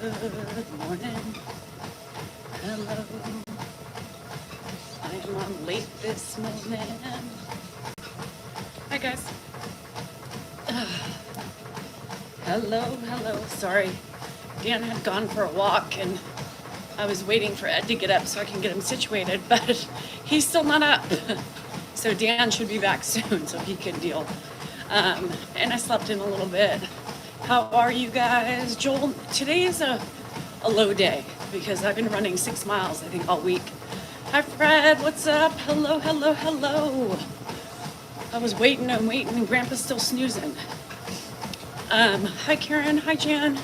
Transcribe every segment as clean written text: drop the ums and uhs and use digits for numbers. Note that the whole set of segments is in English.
Good morning. Hello. I am on late this morning. Hi guys. Hello. Sorry. Dan had gone for a walk and I was waiting for Ed to get up so I can get him situated, but he's still not up. So Dan should be back soon so he can deal. And I slept in a little bit. How are you guys? Joel, today is a low day because I've been running 6 miles, I think, all week. Hi, Fred. What's up? Hello. I was waiting and Grandpa's still snoozing. Hi, Karen. Hi, Jan.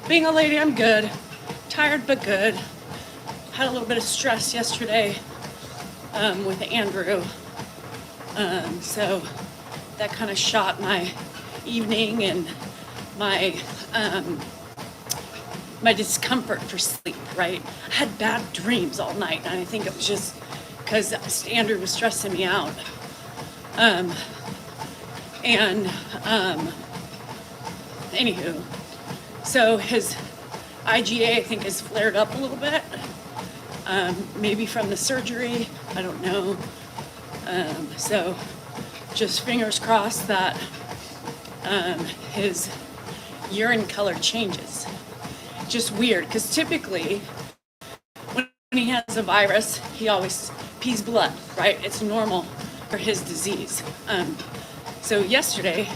Being a lady, I'm good. Tired, but good. Had a little bit of stress yesterday with Andrew. So that kind of shot my evening and my discomfort for sleep, right? I had bad dreams all night, and I think it was just because Andrew was stressing me out. Anywho, so his IgA, I think, has flared up a little bit. Maybe from the surgery, I don't know. So just fingers crossed that his urine color changes. Just weird, because typically when he has a virus, he always pees blood, right? It's normal for his disease. So yesterday,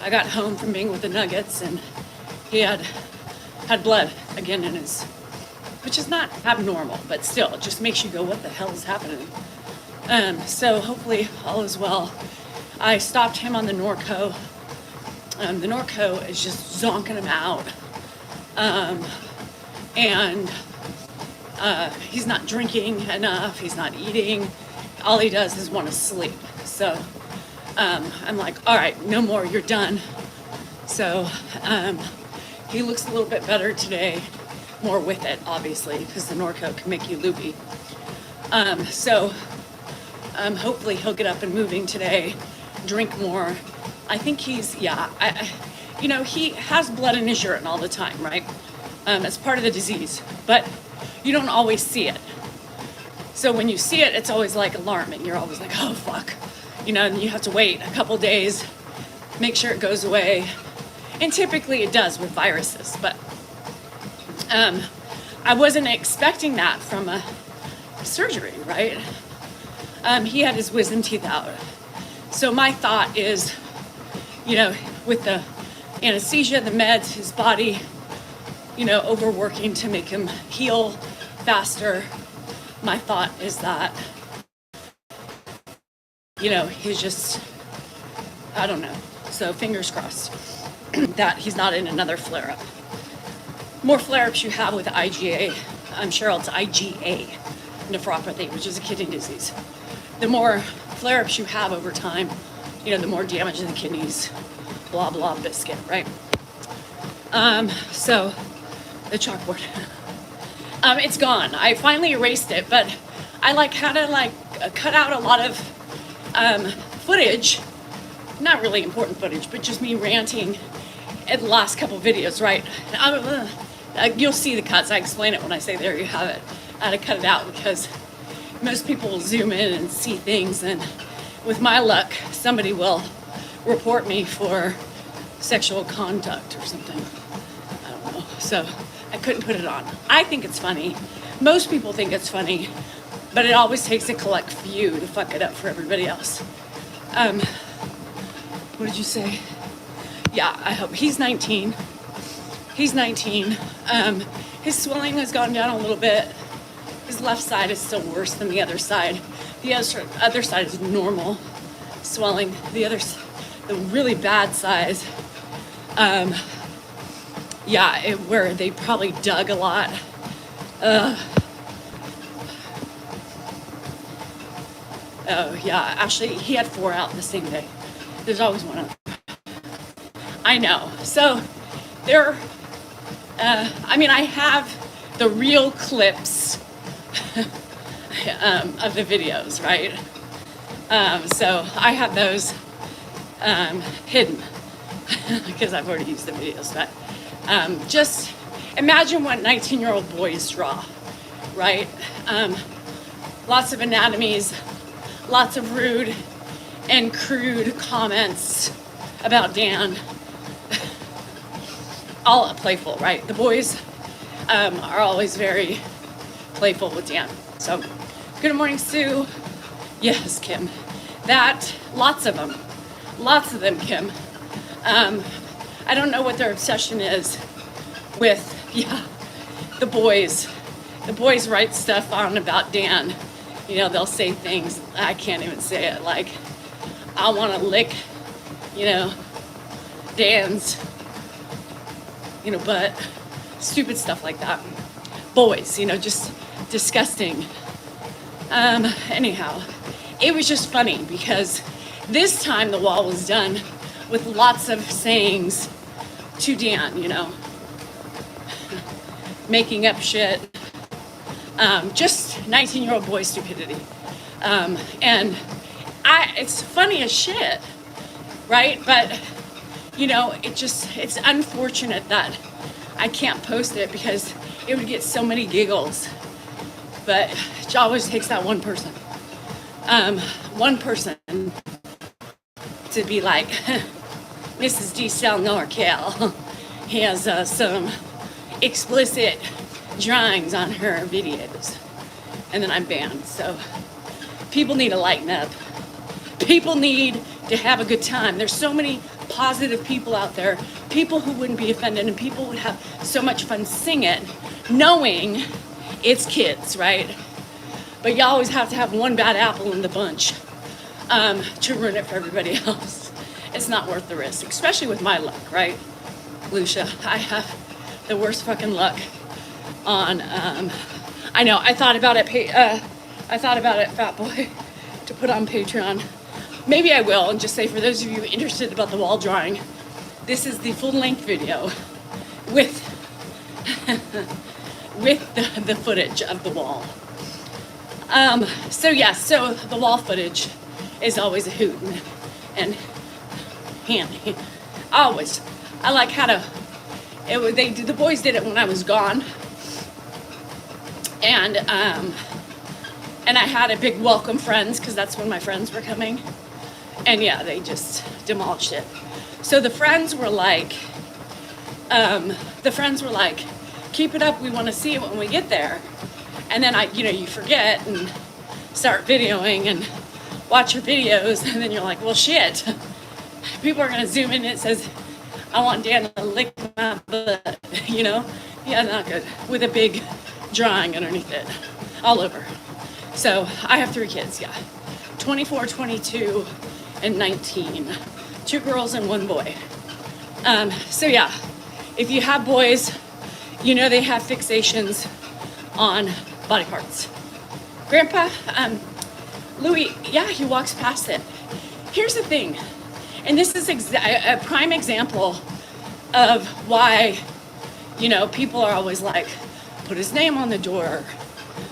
I got home from being with the Nuggets, and he had blood again in his, which is not abnormal, but still, it just makes you go, what the hell is happening? So hopefully all is well. I stopped him on the Norco. The Norco is just zonking him out. He's not drinking enough. He's not eating. All he does is want to sleep. So I'm like, all right, no more. You're done. So he looks a little bit better today. More with it, obviously, because the Norco can make you loopy. So hopefully he'll get up and moving today, drink more. I think he's, he has blood in his urine all the time, right? It's part of the disease, but you don't always see it. So when you see it, it's always like alarming. You're always like, oh, fuck. And you have to wait a couple days, make sure it goes away. And typically it does with viruses, but I wasn't expecting that from a surgery, right? He had his wisdom teeth out. So my thought is, with the anesthesia, the meds, his body, overworking to make him heal faster. My thought is that, he's just, I don't know. So fingers crossed that he's not in another flare-up. More flare-ups you have with IgA, I'm sure it's IgA nephropathy, which is a kidney disease. The more flare-ups you have over time, the more damage in the kidneys, blah, blah, biscuit, right? So the chalkboard, it's gone. I finally erased it, but I had to cut out a lot of footage, not really important footage, but just me ranting in the last couple videos, right? You'll see the cuts. I explain it when I say there you have it. I had to cut it out because most people will zoom in and see things, and with my luck, somebody will report me for sexual conduct or something. I don't know. So I couldn't put it on. I think it's funny. Most people think it's funny, but it always takes a collect few to fuck it up for everybody else. What did you say? Yeah, I hope. He's 19. His swelling has gone down a little bit. His left side is still worse than the other side. The other side is normal swelling. The really bad side, where they probably dug a lot. Actually, he had 4 out the same day. There's always one out. I know. So I have the real clips of the videos, right? So I have those hidden because I've already used the videos, but Just imagine what 19-year-old boys draw, right? Lots of anatomies, lots of rude and crude comments about Dan. All playful, right? The boys are always very playful with Dan. So, good morning, Sue. Yes, Kim. Lots of them, Kim. I don't know what their obsession is with, the boys. The boys write stuff on about Dan. You know, they'll say things, I can't even say it, like, I want to lick, Dan's, butt. Stupid stuff like that. Boys, just disgusting. Anyhow, it was just funny because this time the wall was done with lots of sayings to Dan, making up shit. Just 19-year-old boy stupidity. And it's funny as shit, right? But, it's unfortunate that I can't post it because it would get so many giggles. But it always takes that one person. One person to be like, Mrs. D. Norcal has some explicit drawings on her videos. And then I'm banned. So people need to lighten up. People need to have a good time. There's so many positive people out there, people who wouldn't be offended, and people would have so much fun singing, knowing it's kids, right? But you always have to have one bad apple in the bunch to ruin it for everybody else. It's not worth the risk, especially with my luck, right? Lucia, I have the worst fucking luck on, I know, I thought about it, Fat Boy, to put on Patreon. Maybe I will, and just say, for those of you interested about the wall drawing, this is the full-length video with the footage of the wall. So the wall footage is always a hoot and handy. Always. I like how the boys did it when I was gone. And I had a big welcome friends, because that's when my friends were coming. And yeah, they just demolished it. So the friends were like, keep it up, we want to see it when we get there. And then you forget and start videoing and watch your videos, and then you're like, well, shit. People are going to zoom in and it says, I want Dan to lick my butt, Yeah, not good. With a big drawing underneath it, all over. So I have 3 kids, 24, 22, and 19. 2 girls and 1 boy. If you have boys, they have fixations on body parts. Grandpa, Louis, he walks past it. Here's the thing, and this is a prime example of why, people are always like, put his name on the door,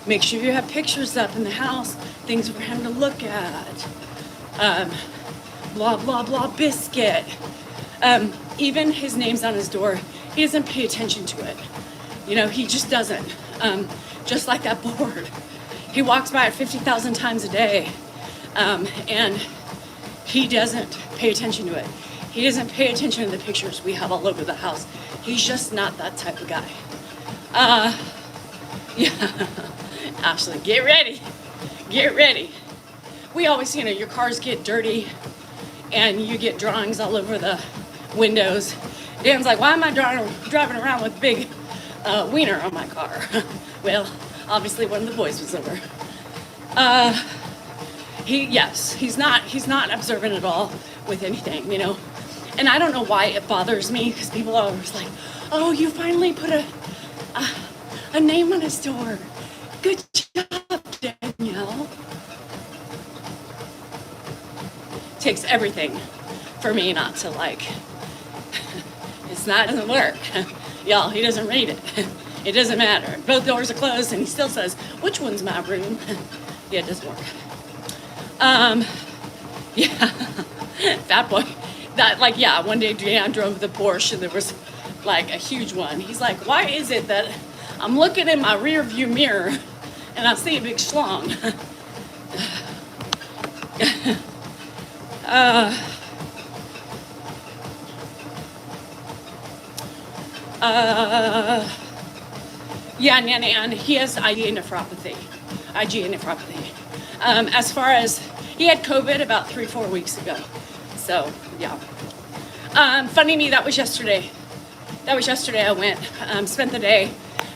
make sure you have pictures up in the house, things for him to look at, blah, blah, blah, biscuit. Even his name's on his door, he doesn't pay attention to it. He just doesn't. Just like that board. He walks by it 50,000 times a day, and he doesn't pay attention to it. He doesn't pay attention to the pictures we have all over the house. He's just not that type of guy. Ashley, get ready. Get ready. We always, your cars get dirty and you get drawings all over the windows. Dan's like, why am I driving around with big wiener on my car? Well, obviously one of the boys was over. He's not observant at all with anything, And I don't know why it bothers me, because people are always like, oh, you finally put a name on his door. Good job, Danielle. Takes everything for me not to like. It doesn't work. Y'all, he doesn't read it. It doesn't matter. Both doors are closed and he still says, which one's my room? Yeah, it doesn't work. Fat boy. One day Dan drove the Porsche and there was like a huge one. He's like, why is it that I'm looking in my rear view mirror and I see a big schlong? Yeah, and he has IgA nephropathy. As far as, he had COVID about 3-4 weeks ago. So, yeah. Funny me, that was yesterday. I went, spent the day,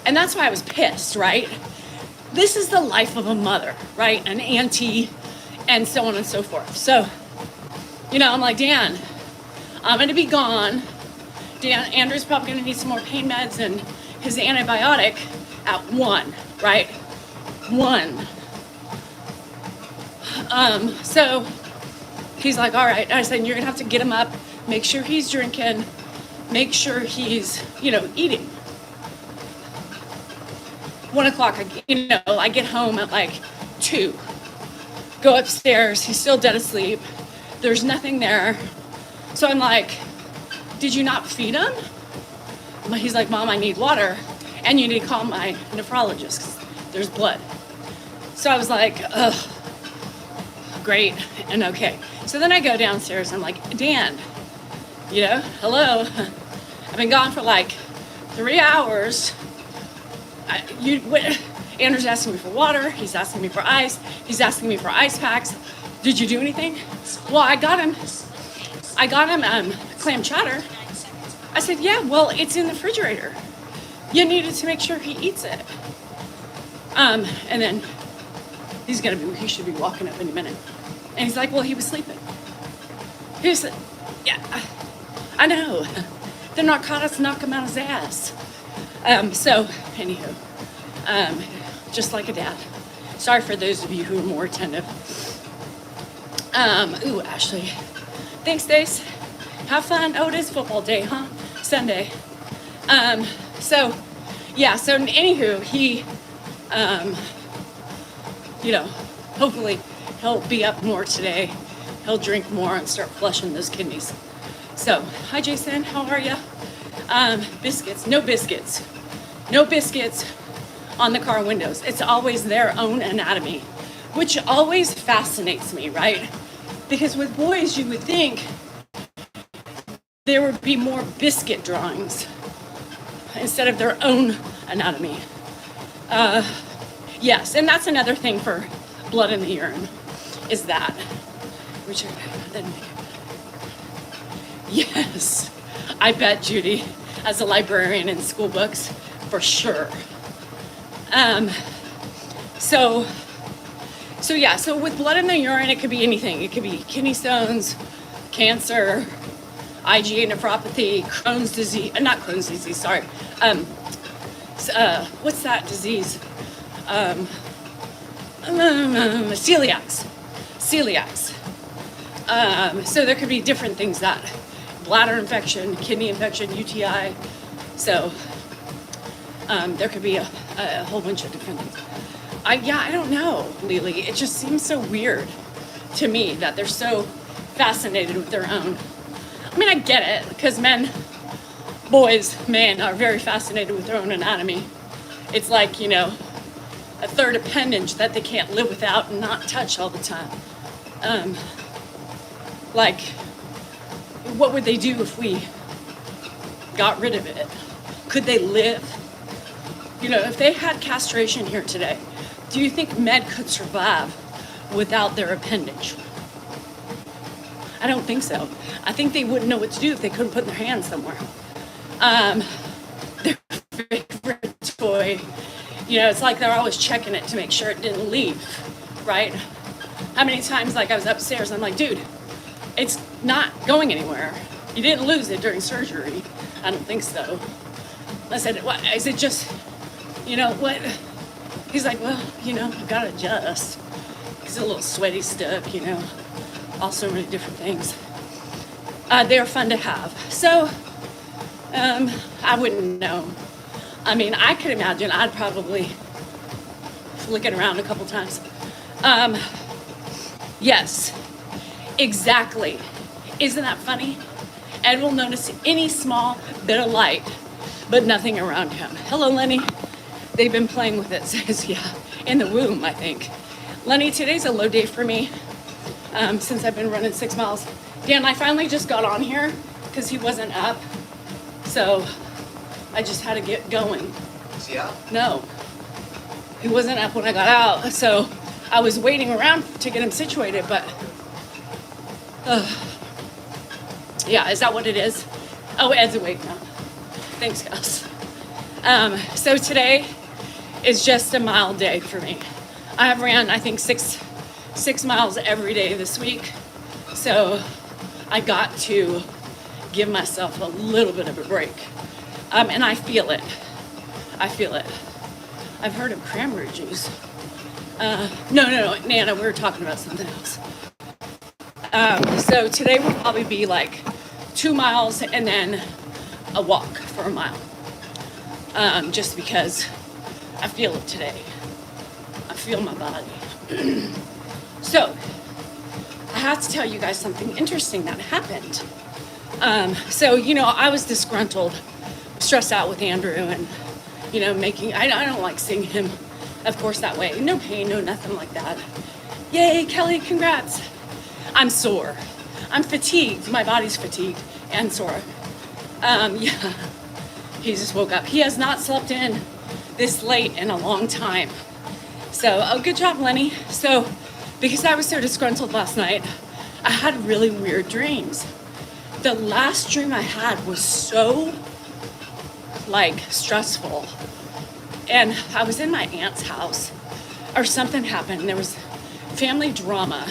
and that's why I was pissed, right? This is the life of a mother, right? An auntie, and so on and so forth. So, I'm like, Dan, I'm gonna be gone. Andrew's probably gonna need some more pain meds and his antibiotic at 1, right? 1. So he's like, all right. I said, you're gonna have to get him up, make sure he's drinking, make sure he's, eating. 1 o'clock, I get home at like 2. Go upstairs, he's still dead asleep. There's nothing there. So I'm like, did you not feed him? He's like, Mom, I need water. And you need to call my nephrologist because there's blood. So I was like, ugh, great and okay. So then I go downstairs. I'm like, Dan, hello. I've been gone for like 3 hours. Andrew's asking me for water. He's asking me for ice. He's asking me for ice packs. Did you do anything? Well, I got him clam chowder. I said, yeah, well, it's in the refrigerator. You needed to make sure he eats it. And then he should be walking up any minute. And he's like, well, he was sleeping. He said, yeah, I know. The narcotics knock him out his ass. So, anywho, just like a dad. Sorry for those of you who are more attentive. Ashley. Thanks, Dace. Have fun. Oh, it is football day, huh? Sunday. So anywho, he, hopefully he'll be up more today. He'll drink more and start flushing those kidneys. So, hi, Jason. How are you? Biscuits. No biscuits on the car windows. It's always their own anatomy, which always fascinates me, right? Because with boys, you would think there would be more biscuit drawings instead of their own anatomy. Yes, and that's another thing for blood in the urine, is that. Yes, I bet, Judy, as a librarian in school books, for sure. So with blood in the urine, it could be anything. It could be kidney stones, cancer, IgA nephropathy, Crohn's disease, not Crohn's disease, sorry. What's that disease? Celiacs. So there could be different things that, bladder infection, kidney infection, UTI. So there could be a whole bunch of different things. I don't know, Lily. It just seems so weird to me that they're so fascinated with their own. I mean, I get it, because men are very fascinated with their own anatomy. It's like, a third appendage that they can't live without and not touch all the time. Like, what would they do if we got rid of it? Could they live? If they had castration here today, do you think men could survive without their appendage? I don't think so. I think they wouldn't know what to do if they couldn't put their hand somewhere. Their favorite toy, it's like they're always checking it to make sure it didn't leave, right? How many times, I was upstairs, I'm like, dude, it's not going anywhere. You didn't lose it during surgery. I don't think so. I said, what, is it just, what? He's like, well, I've got to adjust. He's a little sweaty stuff, all so many different things. They're fun to have. So, I wouldn't know. I mean, I could imagine I'd probably flick it around a couple times. Yes, exactly. Isn't that funny? Ed will notice any small bit of light, but nothing around him. Hello, Lenny. They've been playing with it, says, yeah, in the womb, I think. Lenny, today's a low day for me since I've been running 6 miles. Dan, I finally just got on here because he wasn't up. So I just had to get going. Is he up? No, he wasn't up when I got out. So I was waiting around to get him situated, but yeah, is that what it is? Oh, Ed's awake now. Thanks, guys. So today is just a mile day for me. I have ran, I think, six miles every day this week. So I got to give myself a little bit of a break. And I feel it. I feel it. I've heard of cranberry juice. No, Nana, we were talking about something else. So today will probably be like 2 miles and then a walk for a mile. Just because I feel it today. I feel my body. So I have to tell you guys something interesting that happened. So, I was disgruntled, stressed out with Andrew and, I don't like seeing him, of course, that way. No pain, no nothing like that. Yay, Kelly, congrats. I'm sore. I'm fatigued. My body's fatigued and sore. Yeah, he just woke up. He has not slept in this late in a long time. So, good job, Lenny. So, because I was so disgruntled last night, I had really weird dreams. The last dream I had was so, stressful. And I was in my aunt's house, or something happened. There was family drama.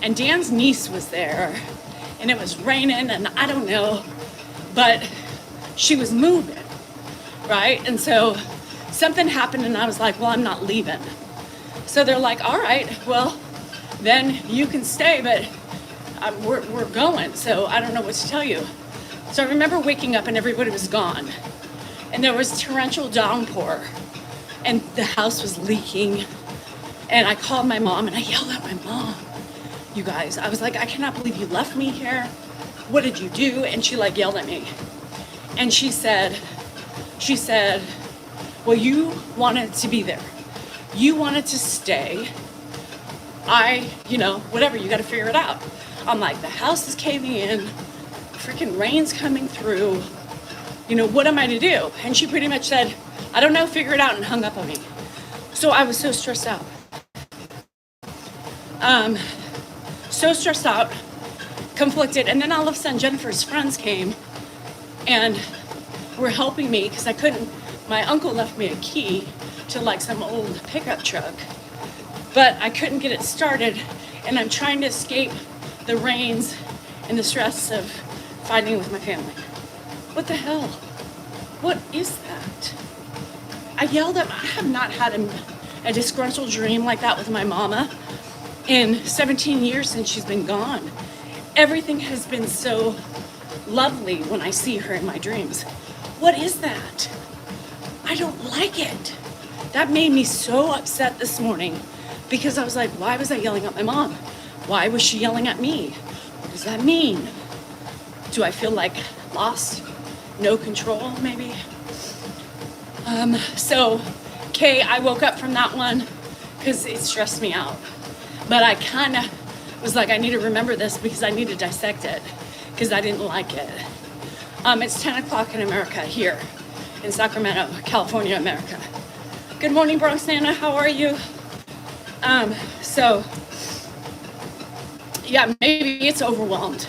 And Dan's niece was there, and it was raining, and I don't know, but she was moving, right? And so something happened, and I was like, well, I'm not leaving. So they're like, all right, well, then you can stay, but we're going, so I don't know what to tell you. So I remember waking up, and everybody was gone, and there was torrential downpour, and the house was leaking, and I called my mom, and I yelled at my mom. You guys, I was like, I cannot believe you left me here. What did you do? And she yelled at me. And she said, well, you wanted to be there. You wanted to stay. Whatever, you got to figure it out. I'm like, the house is caving in. Freaking rain's coming through. What am I to do? And she pretty much said, I don't know, figure it out, and hung up on me. So I was so stressed out. So stressed out, conflicted, and then all of a sudden Jennifer's friends came and were helping me because I couldn't. My uncle left me a key to some old pickup truck, but I couldn't get it started, and I'm trying to escape the rains and the stress of fighting with my family. What the hell? What is that? I have not had a disgruntled dream like that with my mama in 17 years since she's been gone. Everything has been so lovely when I see her in my dreams. What is that? I don't like it. That made me so upset this morning because I was like, why was I yelling at my mom? Why was she yelling at me? What does that mean? Do I feel lost? No control, maybe? So, Kay, I woke up from that one because it stressed me out. But I kind of was like, I need to remember this because I need to dissect it because I didn't like it. It's 10 o'clock in America here in Sacramento, California, America. Good morning, Bronx Nana. How are you? So, yeah, maybe it's overwhelmed.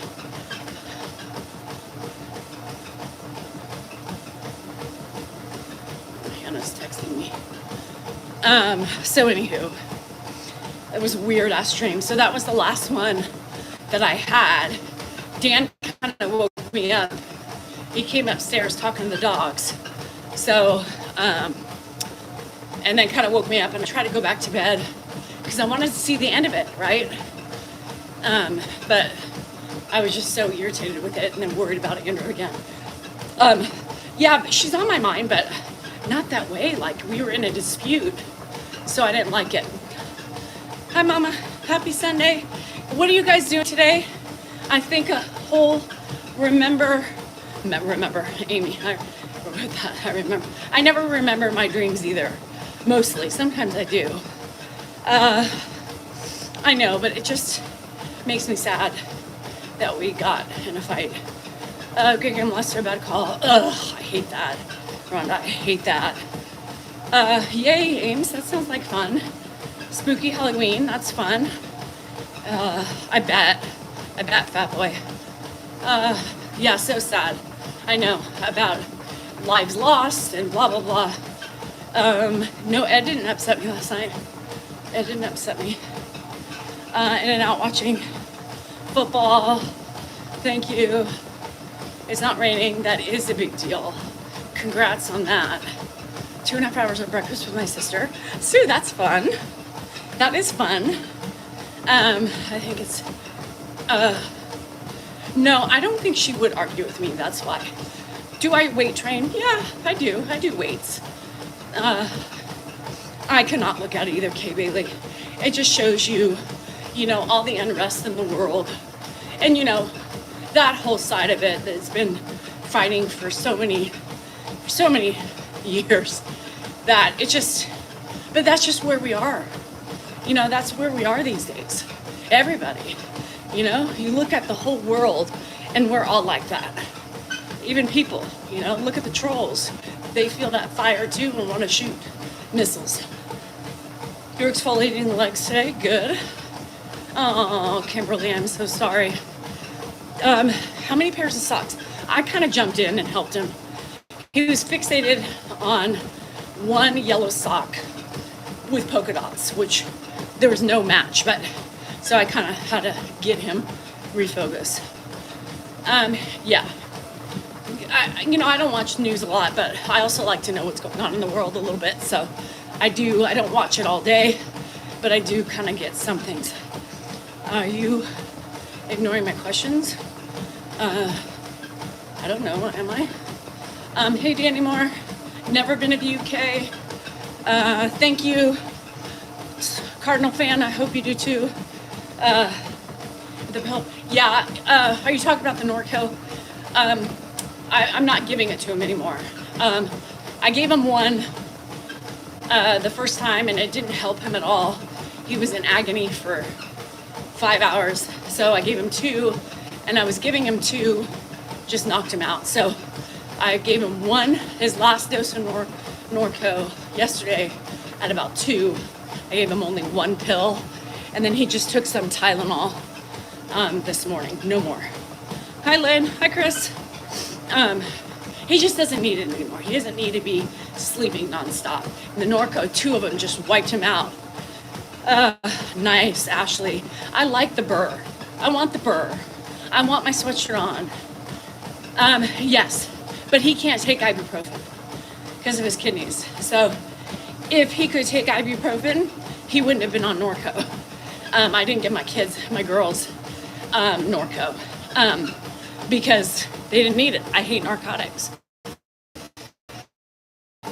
Hannah's texting me. So anywho. It was a weird ass dream. So that was the last one that I had. Dan kind of woke me up. He came upstairs talking to the dogs. So, and then kind of woke me up, and I tried to go back to bed because I wanted to see the end of it, right? But I was just so irritated with it and then worried about Andrew again. Yeah, she's on my mind, but not that way. We were in a dispute, so I didn't like it. Hi, Mama. Happy Sunday. What are you guys doing today? I think a whole remember, Amy, I wrote that, I remember. I never remember my dreams either, mostly. Sometimes I do. I know, but it just makes me sad that we got in a fight. Greg and Lester about a call. Ugh, I hate that. Rhonda, I hate that. Yay, Ames, that sounds like fun. Spooky Halloween, that's fun. I bet, fat boy. Yeah, so sad. I know, about lives lost and blah, blah, blah. No, Ed didn't upset me last night. Ed didn't upset me. In and out watching football. Thank you. It's not raining. That is a big deal. Congrats on that. 2.5 hours of breakfast with my sister. Sue, that's fun. That is fun. I think it's, no, I don't think she would argue with me. That's why. Do I weight train? Yeah, I do. I do weights. I cannot look at it either, Kay Bailey. It just shows you, you know, all the unrest in the world. And, you know, that whole side of it that's been fighting for so many years, that it just, but that's just where we are. You know, that's where we are these days. Everybody, you know, you look at the whole world and we're all like that. Even people, you know, look at the trolls. They feel that fire too and want to shoot missiles. You're exfoliating the legs today? Good. Oh, Kimberly, I'm so sorry. How many pairs of socks? I kind of jumped in and helped him. He was fixated on one yellow sock with polka dots, which there was no match, but so I kind of had to get him refocus. Yeah. You know, I don't watch news a lot, but I also like to know what's going on in the world a little bit. So I don't watch it all day, but I do kind of get some things. Are you ignoring my questions? I don't know, am I? Hey, Danny Moore, never been to the UK. Thank you. Cardinal fan, I hope you do too. The help, yeah, are you talking about the Norco? I'm not giving it to him anymore. I gave him one the first time and it didn't help him at all. He was in agony for 5 hours. So I gave him 2 and I was giving him 2, just knocked him out. So I gave him 1, his last dose of Norco yesterday at about 2. I gave him only 1 pill and then he just took some Tylenol this morning, no more. Hi Lynn, hi Chris. He just doesn't need it anymore. He doesn't need to be sleeping nonstop. And the Norco, 2 of them just wiped him out. Nice, Ashley. I like the burr. I want the burr. I want my sweatshirt on. Yes, but he can't take ibuprofen because of his kidneys. So if he could take ibuprofen, he wouldn't have been on Norco. I didn't give my girls, Norco, because they didn't need it. I hate narcotics.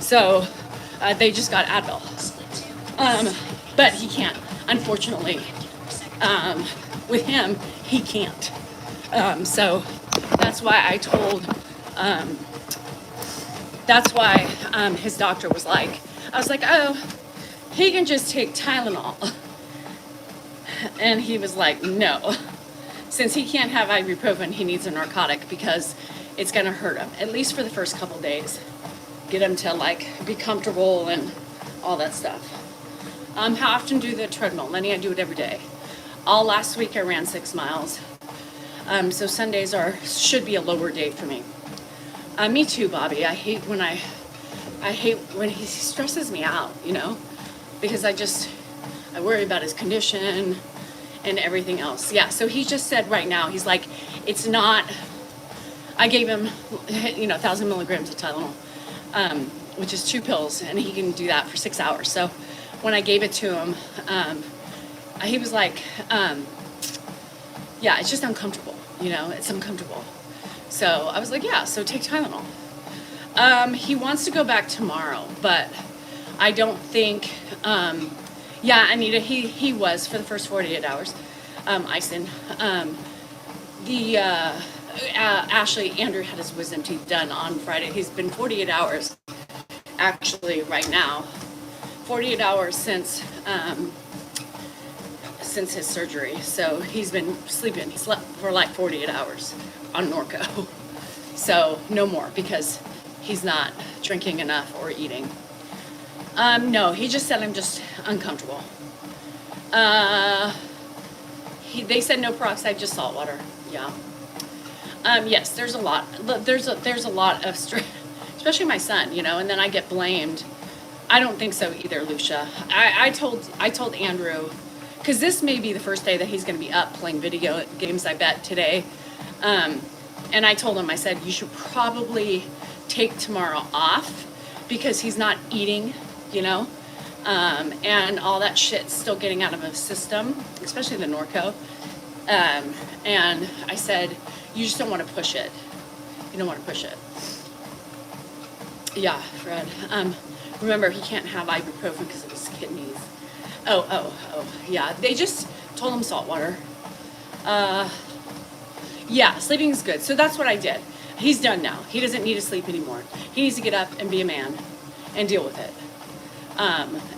So they just got Advil. But he can't, unfortunately. With him, he can't. So that's why I told, that's why his doctor was like, I was like, oh, he can just take Tylenol. And he was like, no. Since he can't have ibuprofen, he needs a narcotic because it's gonna hurt him, at least for the first couple days. Get him to like be comfortable and all that stuff. How often do the treadmill? Lenny, I do it every day. All last week I ran 6 miles. So Sundays should be a lower day for me. Me too, Bobby. I hate when he stresses me out, you know, because I worry about his condition and everything else. Yeah, so he just said right now, he's like, it's not, I gave him, 1,000 milligrams of Tylenol, which is 2 pills, and he can do that for 6 hours. So when I gave it to him, he was like, yeah, it's just uncomfortable, it's uncomfortable. So I was like, yeah, so take Tylenol. He wants to go back tomorrow, but I don't think, yeah, Anita, he was for the first 48 hours, Ison. Ashley, Andrew had his wisdom teeth done on Friday. He's been 48 hours, actually, right now. 48 hours since his surgery. So he's been sleeping. He slept for like 48 hours on Norco. So no more, because he's not drinking enough or eating. No, he just said I'm just uncomfortable. They said no peroxide, just salt water. Yeah. Yes, there's a lot. There's a lot of stress, especially my son, and then I get blamed. I don't think so either, Lucia. I told Andrew, because this may be the first day that he's going to be up playing video games, I bet, today. And I told him, I said, you should probably take tomorrow off because he's not eating, and all that shit's still getting out of his system, especially the Norco. And I said, you just don't want to push it. You don't want to push it. Yeah, Fred. Remember, he can't have ibuprofen because of his kidneys. Oh, yeah. They just told him salt water. Yeah, sleeping is good. So that's what I did. He's done now. He doesn't need to sleep anymore. He needs to get up and be a man and deal with it.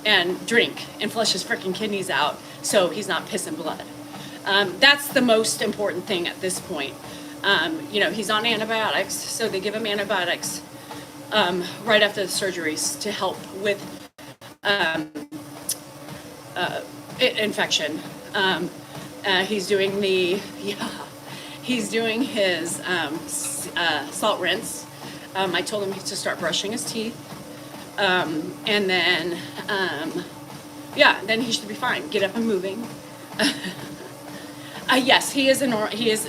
And drink and flush his freaking kidneys out so he's not pissing blood. That's the most important thing at this point. He's on antibiotics, so they give him antibiotics right after the surgeries to help with infection. He's doing his salt rinse. I told him to start brushing his teeth. And then, then he should be fine. Get up and moving. Yes, he is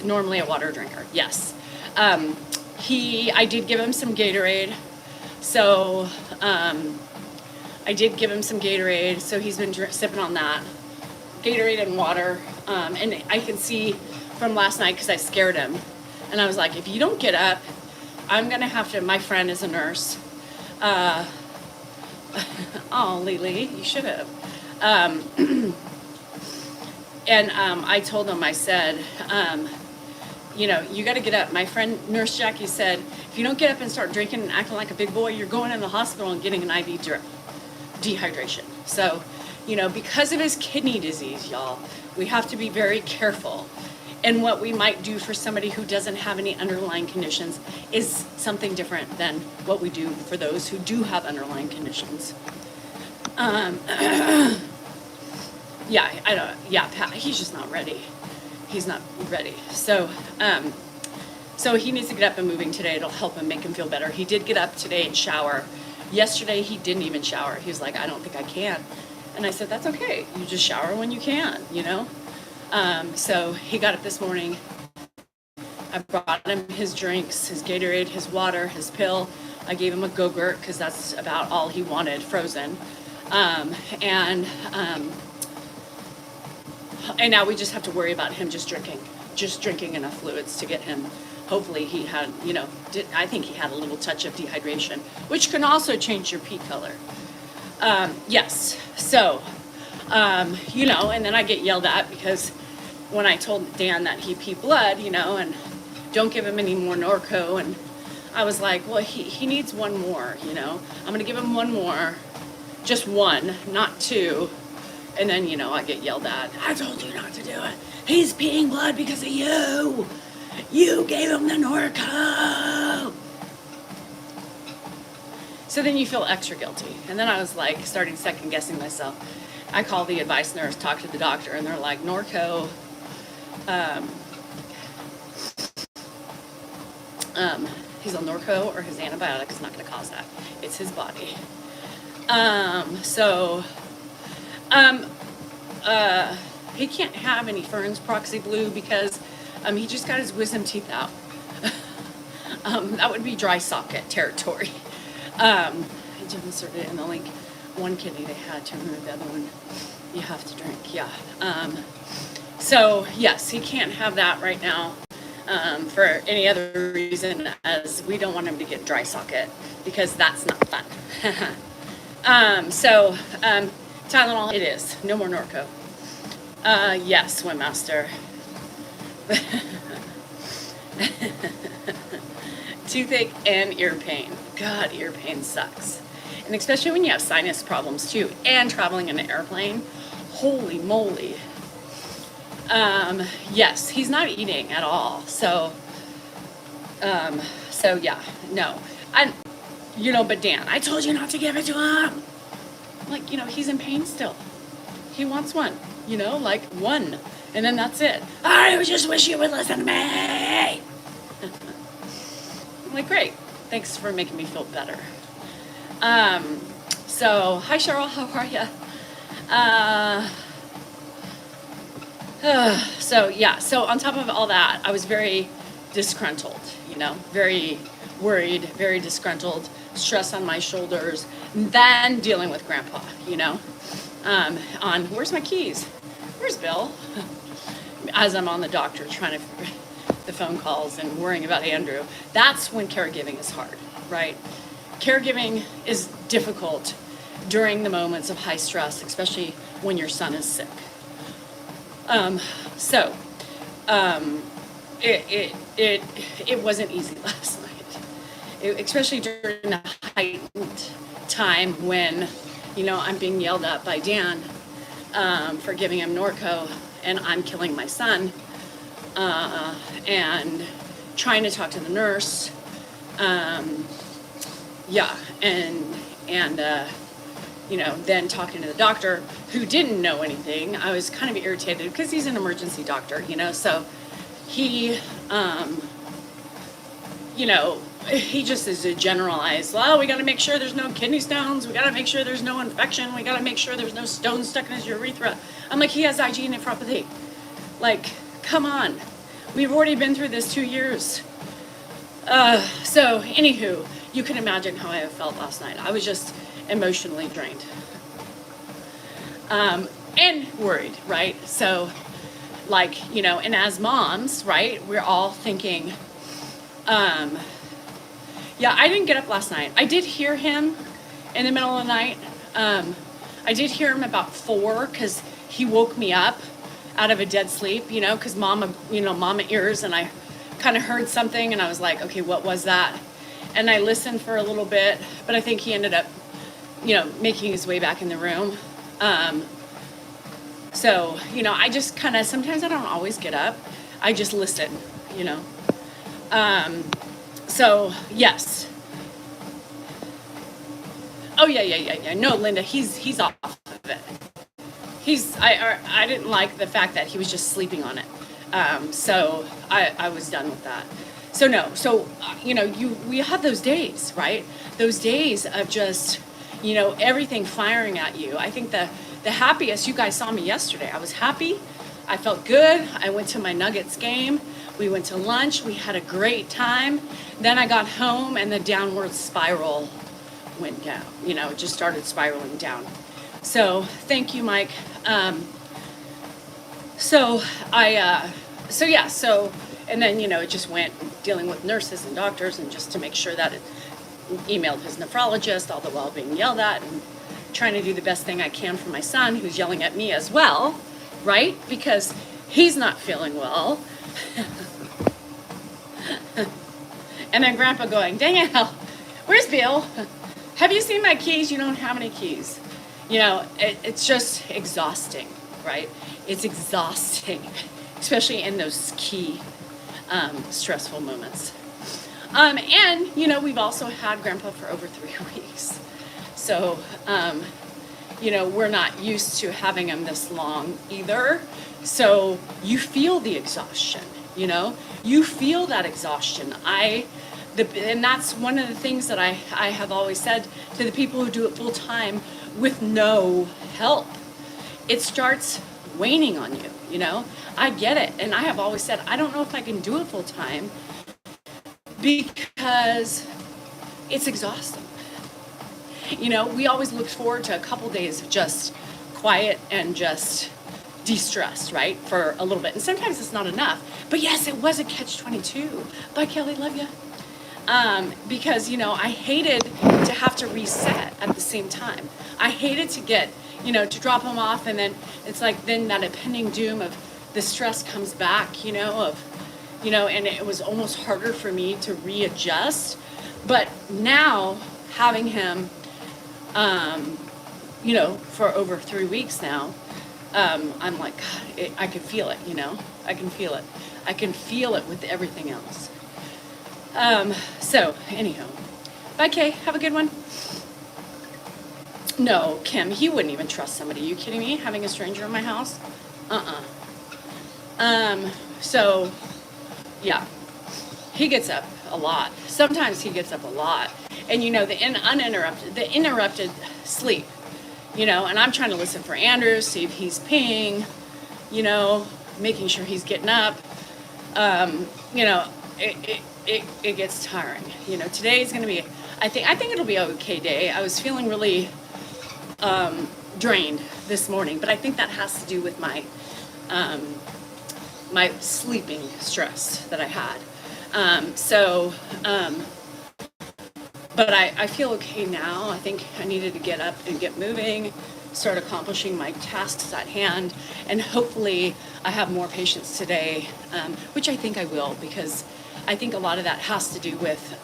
normally a water drinker. Yes. I did give him some Gatorade. So, so he's been sipping on that. Gatorade and water. And I can see from last night, because I scared him. And I was like, if you don't get up, I'm going to have to, my friend is a nurse. Oh, Lily, you should have. I told him, I said, you got to get up. My friend, Nurse Jackie, said, if you don't get up and start drinking and acting like a big boy, you're going in the hospital and getting an IV drip, dehydration. So, because of his kidney disease, y'all, we have to be very careful. And what we might do for somebody who doesn't have any underlying conditions is something different than what we do for those who do have underlying conditions. Pat, he's just not ready. He's not ready. So he needs to get up and moving today. It'll help him, make him feel better. He did get up today and shower. Yesterday, he didn't even shower. He was like, I don't think I can. And I said, that's okay. You just shower when you can, So he got up this morning. I brought him his drinks, his Gatorade, his water, his pill. I gave him a Go-Gurt because that's about all he wanted, frozen. And now we just have to worry about him just drinking enough fluids to get him. Hopefully he had, I think he had a little touch of dehydration, which can also change your pee color. Yes. So, and then I get yelled at because when I told Dan that he pee blood, and don't give him any more Norco, and I was like, well, he needs one more, I'm going to give him one more, just one, not two. And then, I get yelled at. I told you not to do it. He's peeing blood because of you. You gave him the Norco. So then you feel extra guilty. And then I was like, starting second guessing myself. I call the advice nurse, talk to the doctor, and they're like, Norco, he's on Norco or his antibiotic is not going to cause that. It's his body. He can't have any Fern's Proxy Blue because he just got his wisdom teeth out. That would be dry socket territory. I just inserted it in the link. One kidney they had to remove, the other one you have to drink. Yeah. So yes, he can't have that right now for any other reason, as we don't want him to get dry socket because that's not fun. Tylenol, it is. No more Norco. Yes, Swim Master. Toothache and ear pain. God, ear pain sucks. And especially when you have sinus problems too, and traveling in an airplane. Holy moly. Yes, he's not eating at all. So yeah, no. But Dan, I told you not to give it to him. Like, he's in pain still. He wants one, like one. And then that's it. I just wish you would listen to me. I'm like, great. Thanks for making me feel better. So, hi Cheryl, how are you? So on top of all that, I was very disgruntled, very worried, very disgruntled, stress on my shoulders, then dealing with grandpa, where's my keys? Where's Bill? As I'm on the doctor trying to, the phone calls and worrying about Andrew. That's when caregiving is hard, right? Caregiving is difficult during the moments of high stress, especially when your son is sick. It wasn't easy last night, especially during the heightened time when, I'm being yelled at by Dan for giving him Norco, and I'm killing my son, and trying to talk to the nurse, then talking to the doctor who didn't know anything. I was kind of irritated because he's an emergency doctor, so he, he just is a generalized, well, we got to make sure there's no kidney stones. We got to make sure there's no infection. We got to make sure there's no stones stuck in his urethra. I'm like, he has IgA nephropathy. Like, come on. We've already been through this 2 years. So anywho, you can imagine how I felt last night. I was just emotionally drained. And worried, right? So, and as moms, right, we're all thinking, I didn't get up last night. I did hear him in the middle of the night. I did hear him about 4 because he woke me up out of a dead sleep, because mama ears, and I kind of heard something and I was like, okay, what was that? And I listened for a little bit, but I think he ended up, making his way back in the room. I just kind of, sometimes I don't always get up. I just listen, Yes. Oh, yeah. No, Linda, he's off of it. I didn't like the fact that he was just sleeping on it. So I was done with that. We have those days, right? Those days of just, everything firing at you. I think the happiest, you guys saw me yesterday. I was happy. I felt good. I went to my Nuggets game. We went to lunch. We had a great time. Then I got home and the downward spiral went down. It just started spiraling down. So thank you, Mike. And then, it just went dealing with nurses and doctors and just to make sure that it emailed his nephrologist, all the while being yelled at and trying to do the best thing I can for my son, who's yelling at me as well, right? Because he's not feeling well. And then Grandpa going, Danielle, where's Bill? Have you seen my keys? You don't have any keys. It's just exhausting, right? It's exhausting, especially in those key stressful moments. We've also had Grandpa for over 3 weeks. So, we're not used to having him this long either. So you feel the exhaustion, you feel that exhaustion. And that's one of the things that I have always said to the people who do it full time with no help. It starts waning on you, I get it. And I have always said, I don't know if I can do it full time because it's exhausting. We always look forward to a couple days of just quiet and just de-stress, right, for a little bit. And sometimes it's not enough. But yes, it was a catch-22. Bye, Kelly, love you. Because, I hated to have to reset at the same time. I hated to get, to drop him off, and then it's like then that impending doom of the stress comes back, of, and it was almost harder for me to readjust. But now having him, for over 3 weeks now, I'm like, God, I can feel it, I can feel it. I can feel it with everything else. So anyhow, bye Kay, have a good one. No, Kim, he wouldn't even trust somebody. Are you kidding me? Having a stranger in my house? So yeah, he gets up a lot. Sometimes he gets up a lot. And the interrupted sleep, and I'm trying to listen for Andrew, see if he's peeing, making sure he's getting up. It gets tiring. Today's going to be, I think it'll be an okay day. I was feeling really drained this morning, but I think that has to do with my my sleeping stress that I had. But I feel okay now. I think I needed to get up and get moving, start accomplishing my tasks at hand, and hopefully I have more patience today, which I think I will, because I think a lot of that has to do with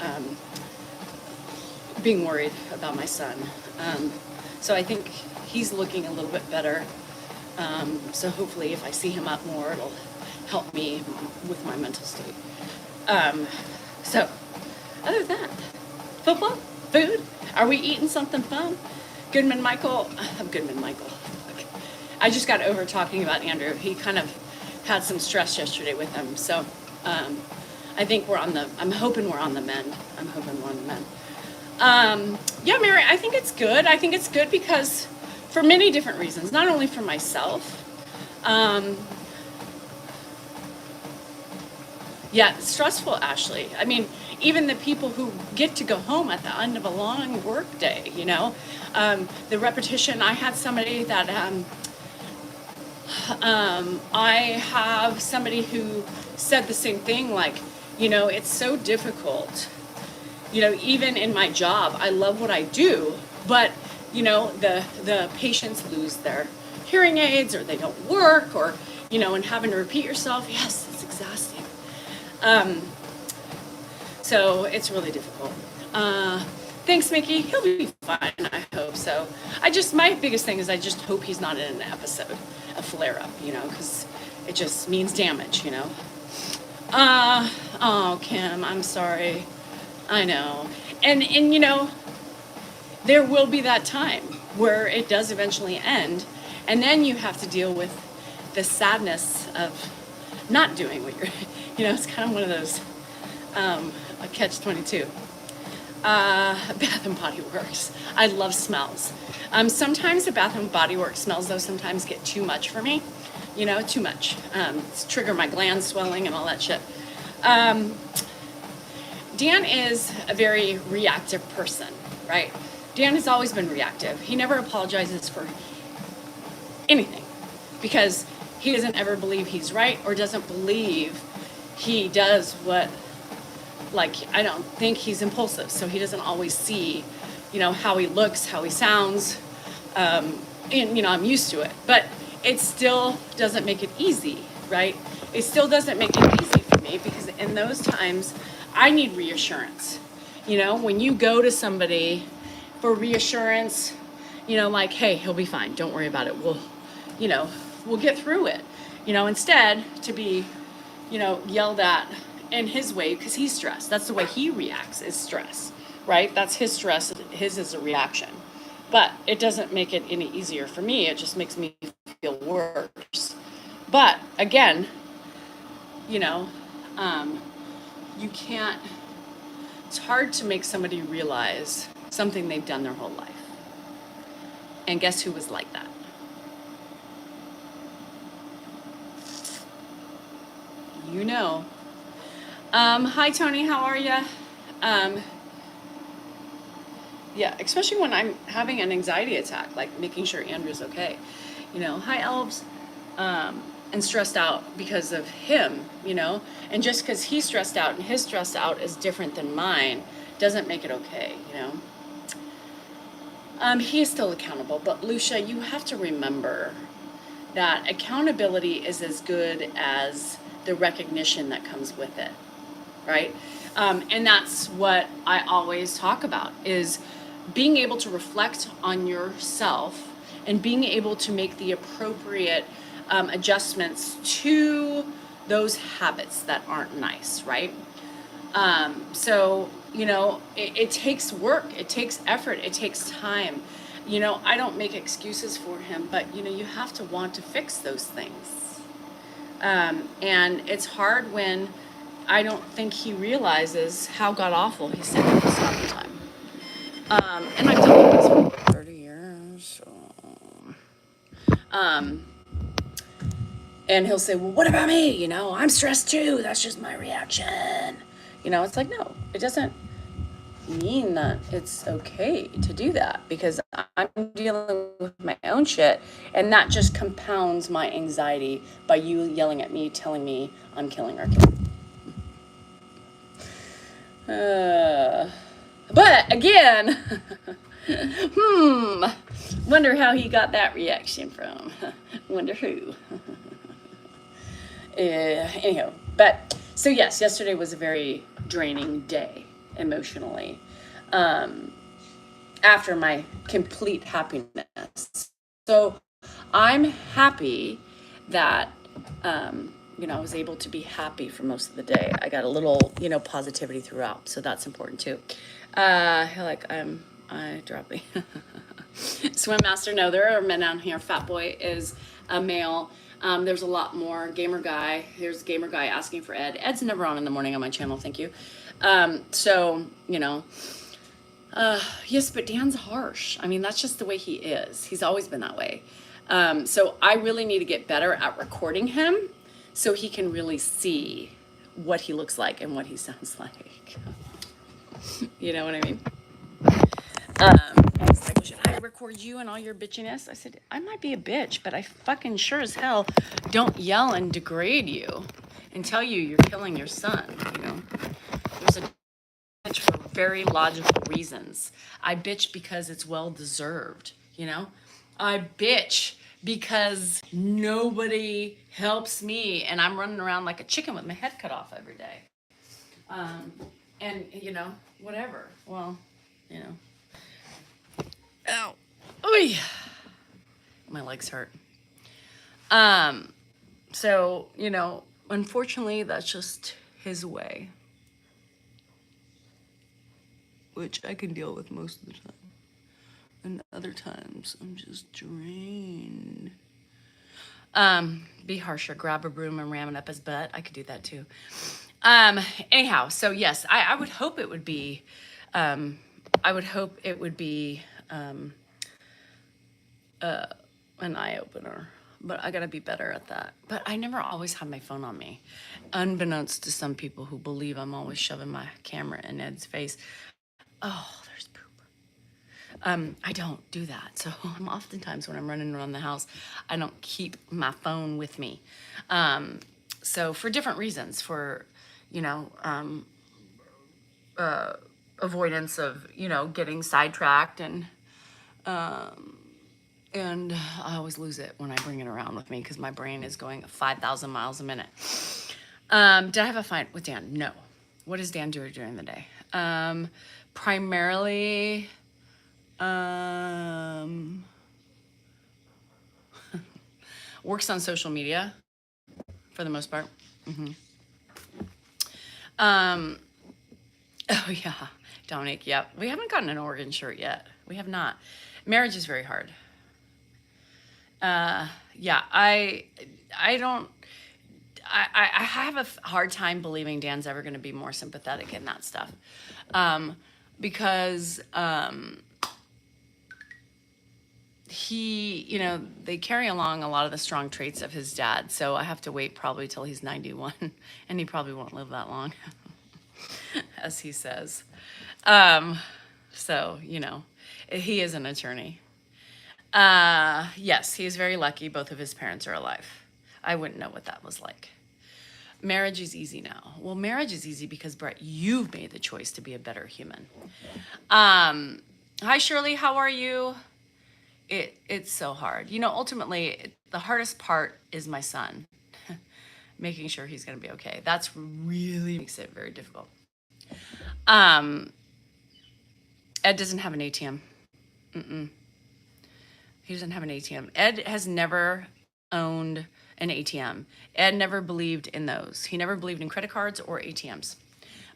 being worried about my son. So I think he's looking a little bit better. So hopefully if I see him up more, it'll help me with my mental state. So other than that, football, food, are we eating something fun? Goodman Michael. I just got over talking about Andrew. He kind of had some stress yesterday with him. So I think I'm hoping we're on the mend. Yeah, Mary, I think it's good. I think it's good because for many different reasons, not only for myself. Yeah, it's stressful, Ashley. I mean, even the people who get to go home at the end of a long work day, the repetition. I had somebody that, I have somebody who said the same thing, like, it's so difficult, even in my job, I love what I do, but, the patients lose their hearing aids or they don't work or, and having to repeat yourself. Yes, it's exhausting. So it's really difficult. Thanks, Mickey. He'll be fine, I hope so. My biggest thing is I just hope he's not in an episode, a flare-up, because it just means damage, Oh, Kim, I'm sorry. I know. And there will be that time where it does eventually end, and then you have to deal with the sadness of not doing what you're, it's kind of one of those, a catch-22. Bath and Body Works. I love smells. Sometimes the Bath and Body Works smells, though, sometimes get too much for me. Too much. Trigger my glands swelling and all that shit. Dan is a very reactive person, right? Dan has always been reactive. He never apologizes for anything because he doesn't ever believe he's right or doesn't believe he does what, I don't think he's impulsive, so he doesn't always see, how he looks, how he sounds, and, I'm used to it, but it still doesn't make it easy, right? It still doesn't make it easy for me because in those times, I need reassurance. When you go to somebody for reassurance, hey, he'll be fine, don't worry about it, we'll get through it, instead to be, yelled at in his way because he's stressed. That's the way he reacts, is stress, right? That's his stress. His is a reaction. But it doesn't make it any easier for me. It just makes me feel worse. But again, you can't, it's hard to make somebody realize something they've done their whole life. And guess who was like that? Hi, Tony, how are you? Yeah, especially when I'm having an anxiety attack, like making sure Andrew's okay. Hi, Elves. And stressed out because of him, and just because he's stressed out and his stressed out is different than mine doesn't make it okay, He is still accountable, but Lucia, you have to remember that accountability is as good as the recognition that comes with it, right? And that's what I always talk about, is being able to reflect on yourself and being able to make the appropriate adjustments to those habits that aren't nice, right? So, it takes work, it takes effort, it takes time. I don't make excuses for him, but you have to want to fix those things. And it's hard when I don't think he realizes how god awful he's saying this all the time. And I've done this for 30 years. So, um, and he'll say, well, what about me? I'm stressed too. That's just my reaction. It's like, no, it doesn't mean that it's okay to do that, because I'm dealing with my own shit, and that just compounds my anxiety by you yelling at me, telling me I'm killing our kid. But again, wonder how he got that reaction from. Wonder who. Anyhow, but so yes, yesterday was a very draining day emotionally, after my complete happiness. So I'm happy that I was able to be happy for most of the day. I got a little positivity throughout, so that's important too. I drop me. Swim master, no, there are men down here. Fat boy is a male. There's a lot more. Gamer guy. There's gamer guy asking for Ed. Ed's never on in the morning on my channel. Thank you. Yes, but Dan's harsh. I mean, that's just the way he is. He's always been that way. So I really need to get better at recording him so he can really see what he looks like and what he sounds like. You know what I mean? And he's like, well, should I record you and all your bitchiness? I said, I might be a bitch, but I fucking sure as hell don't yell and degrade you and tell you you're killing your son, There's a bitch for very logical reasons. I bitch because it's well deserved, I bitch because nobody helps me and I'm running around like a chicken with my head cut off every day. And whatever. Well, ow. Oy. My legs hurt. So, unfortunately that's just his way, which I can deal with most of the time. And other times I'm just drained. Be harsher, grab a broom and ram it up his butt. I could do that too. Anyhow, so yes, I would hope it would be, an eye opener, but I gotta be better at that. But I never always have my phone on me, unbeknownst to some people who believe I'm always shoving my camera in Ed's face. Oh, there's poop. I don't do that. So oftentimes when I'm running around the house, I don't keep my phone with me. So for different reasons, for, avoidance of, getting sidetracked, and I always lose it when I bring it around with me because my brain is going 5,000 miles a minute. Did I have a fight with Dan? No. What does Dan do during the day? Primarily, works on social media for the most part. Oh yeah, Dominic. Yep. We haven't gotten an Oregon shirt yet. We have not. Marriage is very hard. Yeah, I have a hard time believing Dan's ever going to be more sympathetic in that stuff. Because, he, they carry along a lot of the strong traits of his dad. So I have to wait probably till he's 91 and he probably won't live that long, as he says. So, he is an attorney. Yes, he is very lucky. Both of his parents are alive. I wouldn't know what that was like. Marriage is easy now. Well, marriage is easy because, Brett, you've made the choice to be a better human. Hi, Shirley. How are you? It's so hard. Ultimately, the hardest part is my son. making sure he's going to be okay. That's really makes it very difficult. Um, Ed doesn't have an ATM. Mm-mm. He doesn't have an ATM. Ed has never owned an ATM. Ed never believed in those. He never believed in credit cards or ATMs.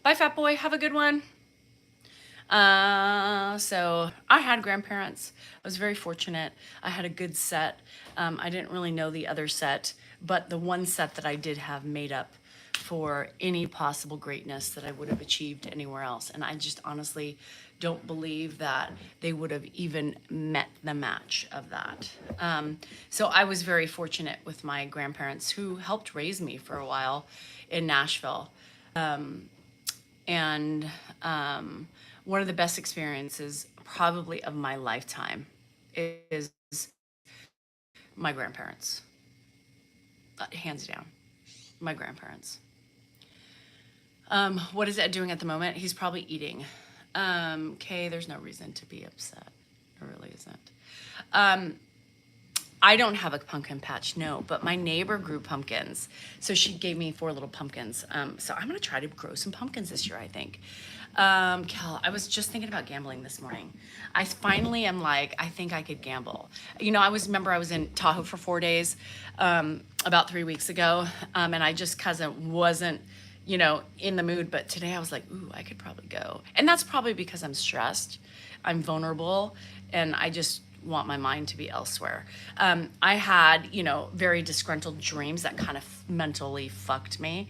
Bye, fat boy. Have a good one. So I had grandparents. I was very fortunate. I had a good set. I didn't really know the other set, but the one set that I did have made up for any possible greatness that I would have achieved anywhere else. And I just honestly don't believe that they would have even met the match of that. So I was very fortunate with my grandparents who helped raise me for a while in Nashville. And one of the best experiences probably of my lifetime is my grandparents. Hands down, my grandparents. What is Ed doing at the moment? He's probably eating. Okay, there's no reason to be upset. There really isn't. I don't have a pumpkin patch, no, but my neighbor grew pumpkins. So she gave me 4 little pumpkins. So I'm gonna try to grow some pumpkins this year, I think. Kel, I was just thinking about gambling this morning. I finally am like, I think I could gamble. You know, I remember I was in Tahoe for 4 days, about 3 weeks ago. And I just wasn't, in the mood, but today I was like, ooh, I could probably go. And that's probably because I'm stressed, I'm vulnerable, and I just want my mind to be elsewhere. I had, very disgruntled dreams that kind of mentally fucked me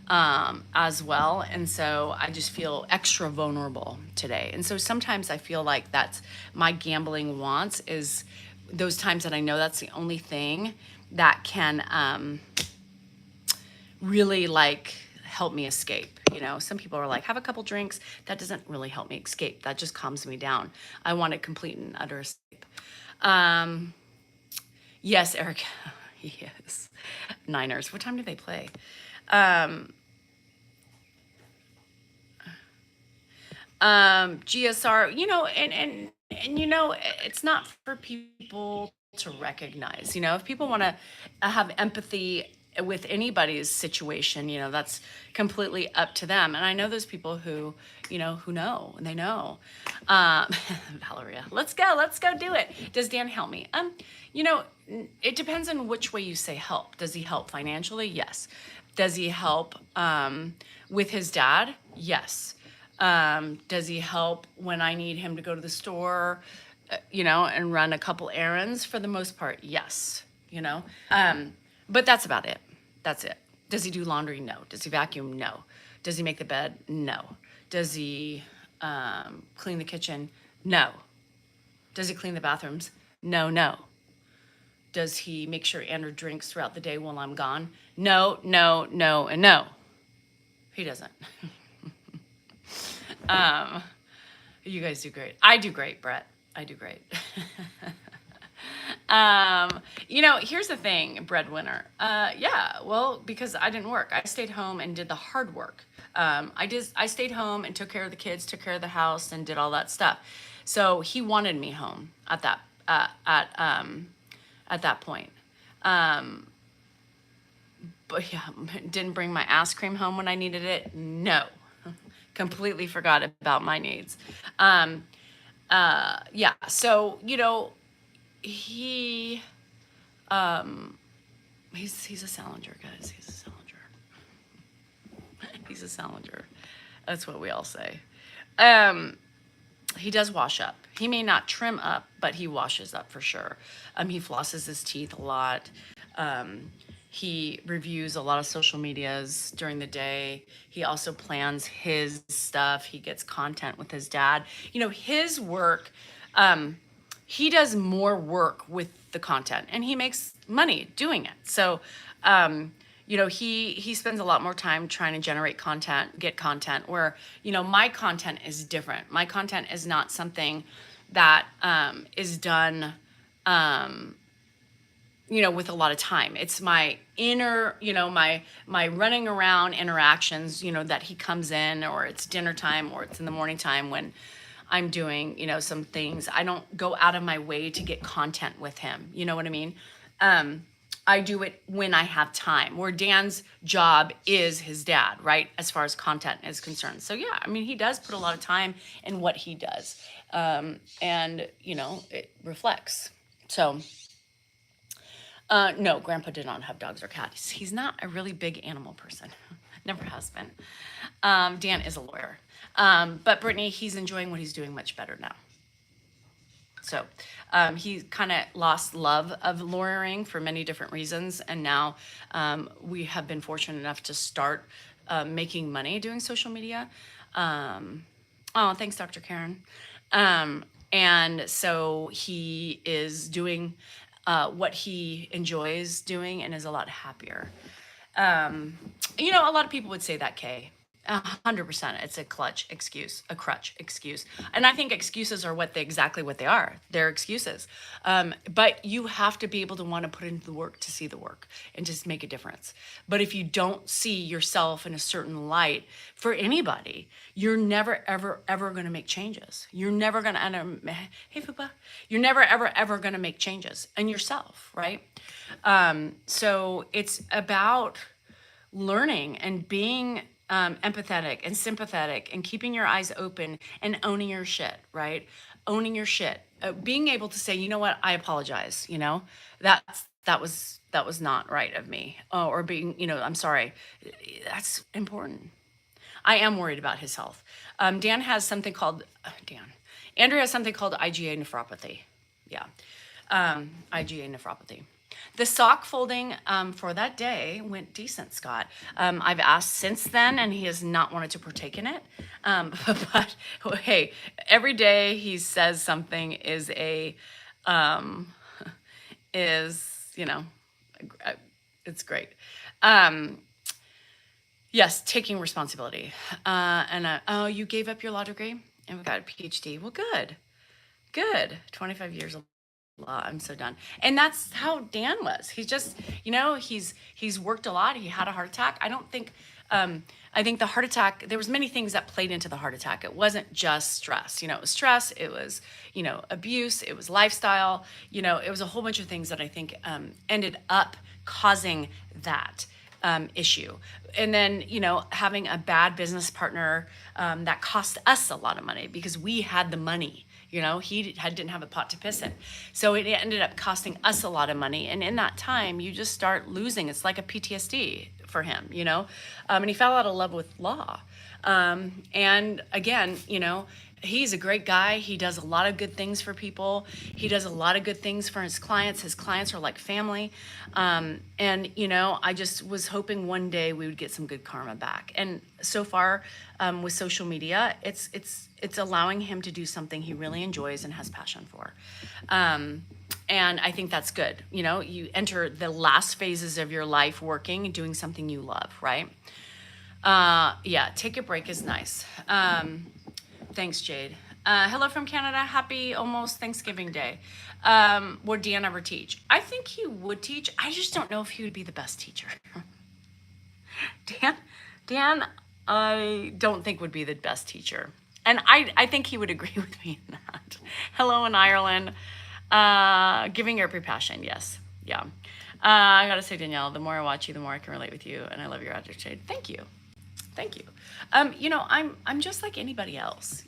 as well. And so I just feel extra vulnerable today. And so sometimes I feel like that's my gambling wants is those times that I know that's the only thing that can really help me escape. Some people are like, have a couple drinks. That doesn't really help me escape. That just calms me down. I want a complete and utter escape. Yes, Eric. Yes. Niners. What time do they play? GSR, and it's not for people to recognize, if people want to have empathy with anybody's situation, that's completely up to them. And I know those people who know, and they know. Valeria, let's go do it. Does Dan help me? It depends on which way you say help. Does he help financially? Yes. Does he help with his dad? Yes. Does he help when I need him to go to the store, and run a couple errands? For the most part, yes, but that's about it. That's it. Does he do laundry? No. Does he vacuum? No. Does he make the bed? No. Does he clean the kitchen? No. Does he clean the bathrooms? No. Does he make sure Andrew drinks throughout the day while I'm gone? No, and no. He doesn't. You guys do great. I do great, Brett. I do great. Here's the thing, breadwinner. Yeah, well, because I didn't work. I stayed home and did the hard work. I stayed home and took care of the kids, took care of the house, and did all that stuff. So he wanted me home at that point. But yeah, didn't bring my ice cream home when I needed it. No, completely forgot about my needs. Yeah. So, he's a Salinger, guys. He's a Salinger. He's a Salinger. That's what we all say. He does wash up. He may not trim up, but he washes up for sure. He flosses his teeth a lot. He reviews a lot of social medias during the day. He also plans his stuff. He gets content with his dad. His work, he does more work with the content and he makes money doing it. So, he spends a lot more time trying to generate content, get content where, my content is different. My content is not something that is done, with a lot of time. It's my inner, my running around interactions, that he comes in, or it's dinner time, or it's in the morning time when I'm doing, some things. I don't go out of my way to get content with him. You know what I mean? I do it when I have time, where Dan's job is his dad, right? As far as content is concerned. So yeah, I mean, he does put a lot of time in what he does. And, it reflects. So, no, Grandpa did not have dogs or cats. He's not a really big animal person. Never has been. Dan is a lawyer. But Brittany, he's enjoying what he's doing much better now. So he kind of lost love of lawyering for many different reasons. And now we have been fortunate enough to start making money doing social media. Oh, thanks, Dr. Karen. And so he is doing what he enjoys doing and is a lot happier. A lot of people would say that, Kay. 100%. It's a crutch excuse. And I think excuses are exactly what they are. They're excuses. But you have to be able to want to put into the work to see the work and just make a difference. But if you don't see yourself in a certain light for anybody, you're never, ever, ever going to make changes. You're never going to, hey, Fupa, you're never, ever, ever going to make changes in yourself, right? So it's about learning and being empathetic and sympathetic and keeping your eyes open and owning your shit, right? Owning your shit. Being able to say, you know what, I apologize, that was not right of me. Or being, I'm sorry. That's important. I am worried about his health. Dan has something called, Andrew has something called IgA nephropathy. Yeah. IgA nephropathy. The sock folding for that day went decent, Scott. I've asked since then, and he has not wanted to partake in it. But hey, every day he says something is it's great. Yes, taking responsibility. Oh, you gave up your law degree and we got a PhD. Well, good. 25 years of law. I'm so done. And that's how Dan was. He's just, he's worked a lot. He had a heart attack. I think the heart attack, there was many things that played into the heart attack. It wasn't just stress. It was stress. It was, abuse. It was lifestyle. It was a whole bunch of things that I think ended up causing that issue. And then, having a bad business partner that cost us a lot of money because we had the money. He didn't have a pot to piss in. So it ended up costing us a lot of money. And in that time, you just start losing. It's like a PTSD for him, and he fell out of love with law. And again, he's a great guy. He does a lot of good things for people. He does a lot of good things for his clients. His clients are like family. And, I just was hoping one day we would get some good karma back. And so far with social media, it's allowing him to do something he really enjoys and has passion for. And I think that's good. You enter the last phases of your life working and doing something you love, right? Yeah, take a break is nice. Thanks, Jade. Hello from Canada. Happy almost Thanksgiving Day. Would Dan ever teach? I think he would teach. I just don't know if he would be the best teacher. Dan, I don't think would be the best teacher. And I think he would agree with me in that. Hello in Ireland. Giving your passion, yes. Yeah. I gotta say, Danielle, the more I watch you, the more I can relate with you. And I love your attitude. Thank you. I'm just like anybody else,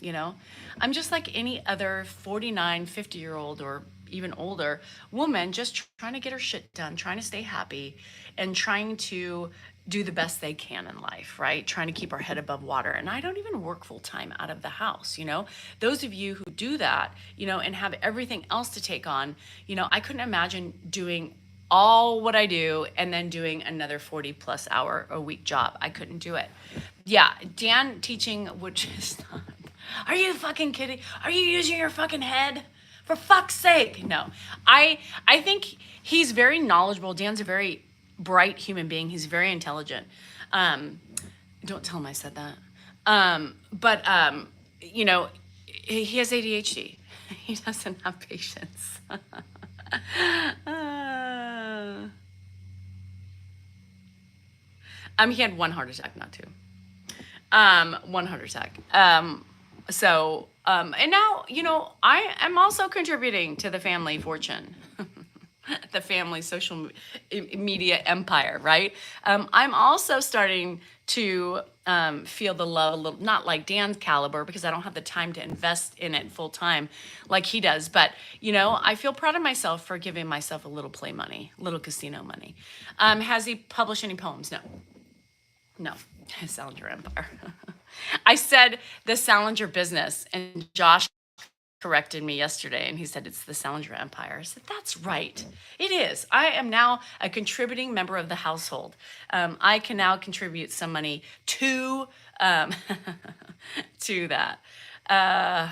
I'm just like any other 49, 50-year-old or even older woman just trying to get her shit done, trying to stay happy and trying to do the best they can in life, right? Trying to keep our head above water. And I don't even work full time out of the house, Those of you who do that, and have everything else to take on, I couldn't imagine doing all what I do and then doing another 40 plus hour a week job. I couldn't do it. Yeah, Dan teaching, which is not, are you fucking kidding? Are you using your fucking head? For fuck's sake. No, I think he's very knowledgeable. Dan's a very bright human being. He's very intelligent. Don't tell him I said that. But he has ADHD. He doesn't have patience. He had one heart attack, not two. One heart attack. And now, I am also contributing to the family fortune. the family social media empire, right? I'm also starting to feel the love a little, not like Dan's caliber, because I don't have the time to invest in it full time like he does. But, I feel proud of myself for giving myself a little play money, little casino money. Has he published any poems? No. No, Salinger Empire. I said the Salinger business, and Josh corrected me yesterday, and he said it's the Salinger Empire. I said, that's right. It is. I am now a contributing member of the household. I can now contribute some money to to that. And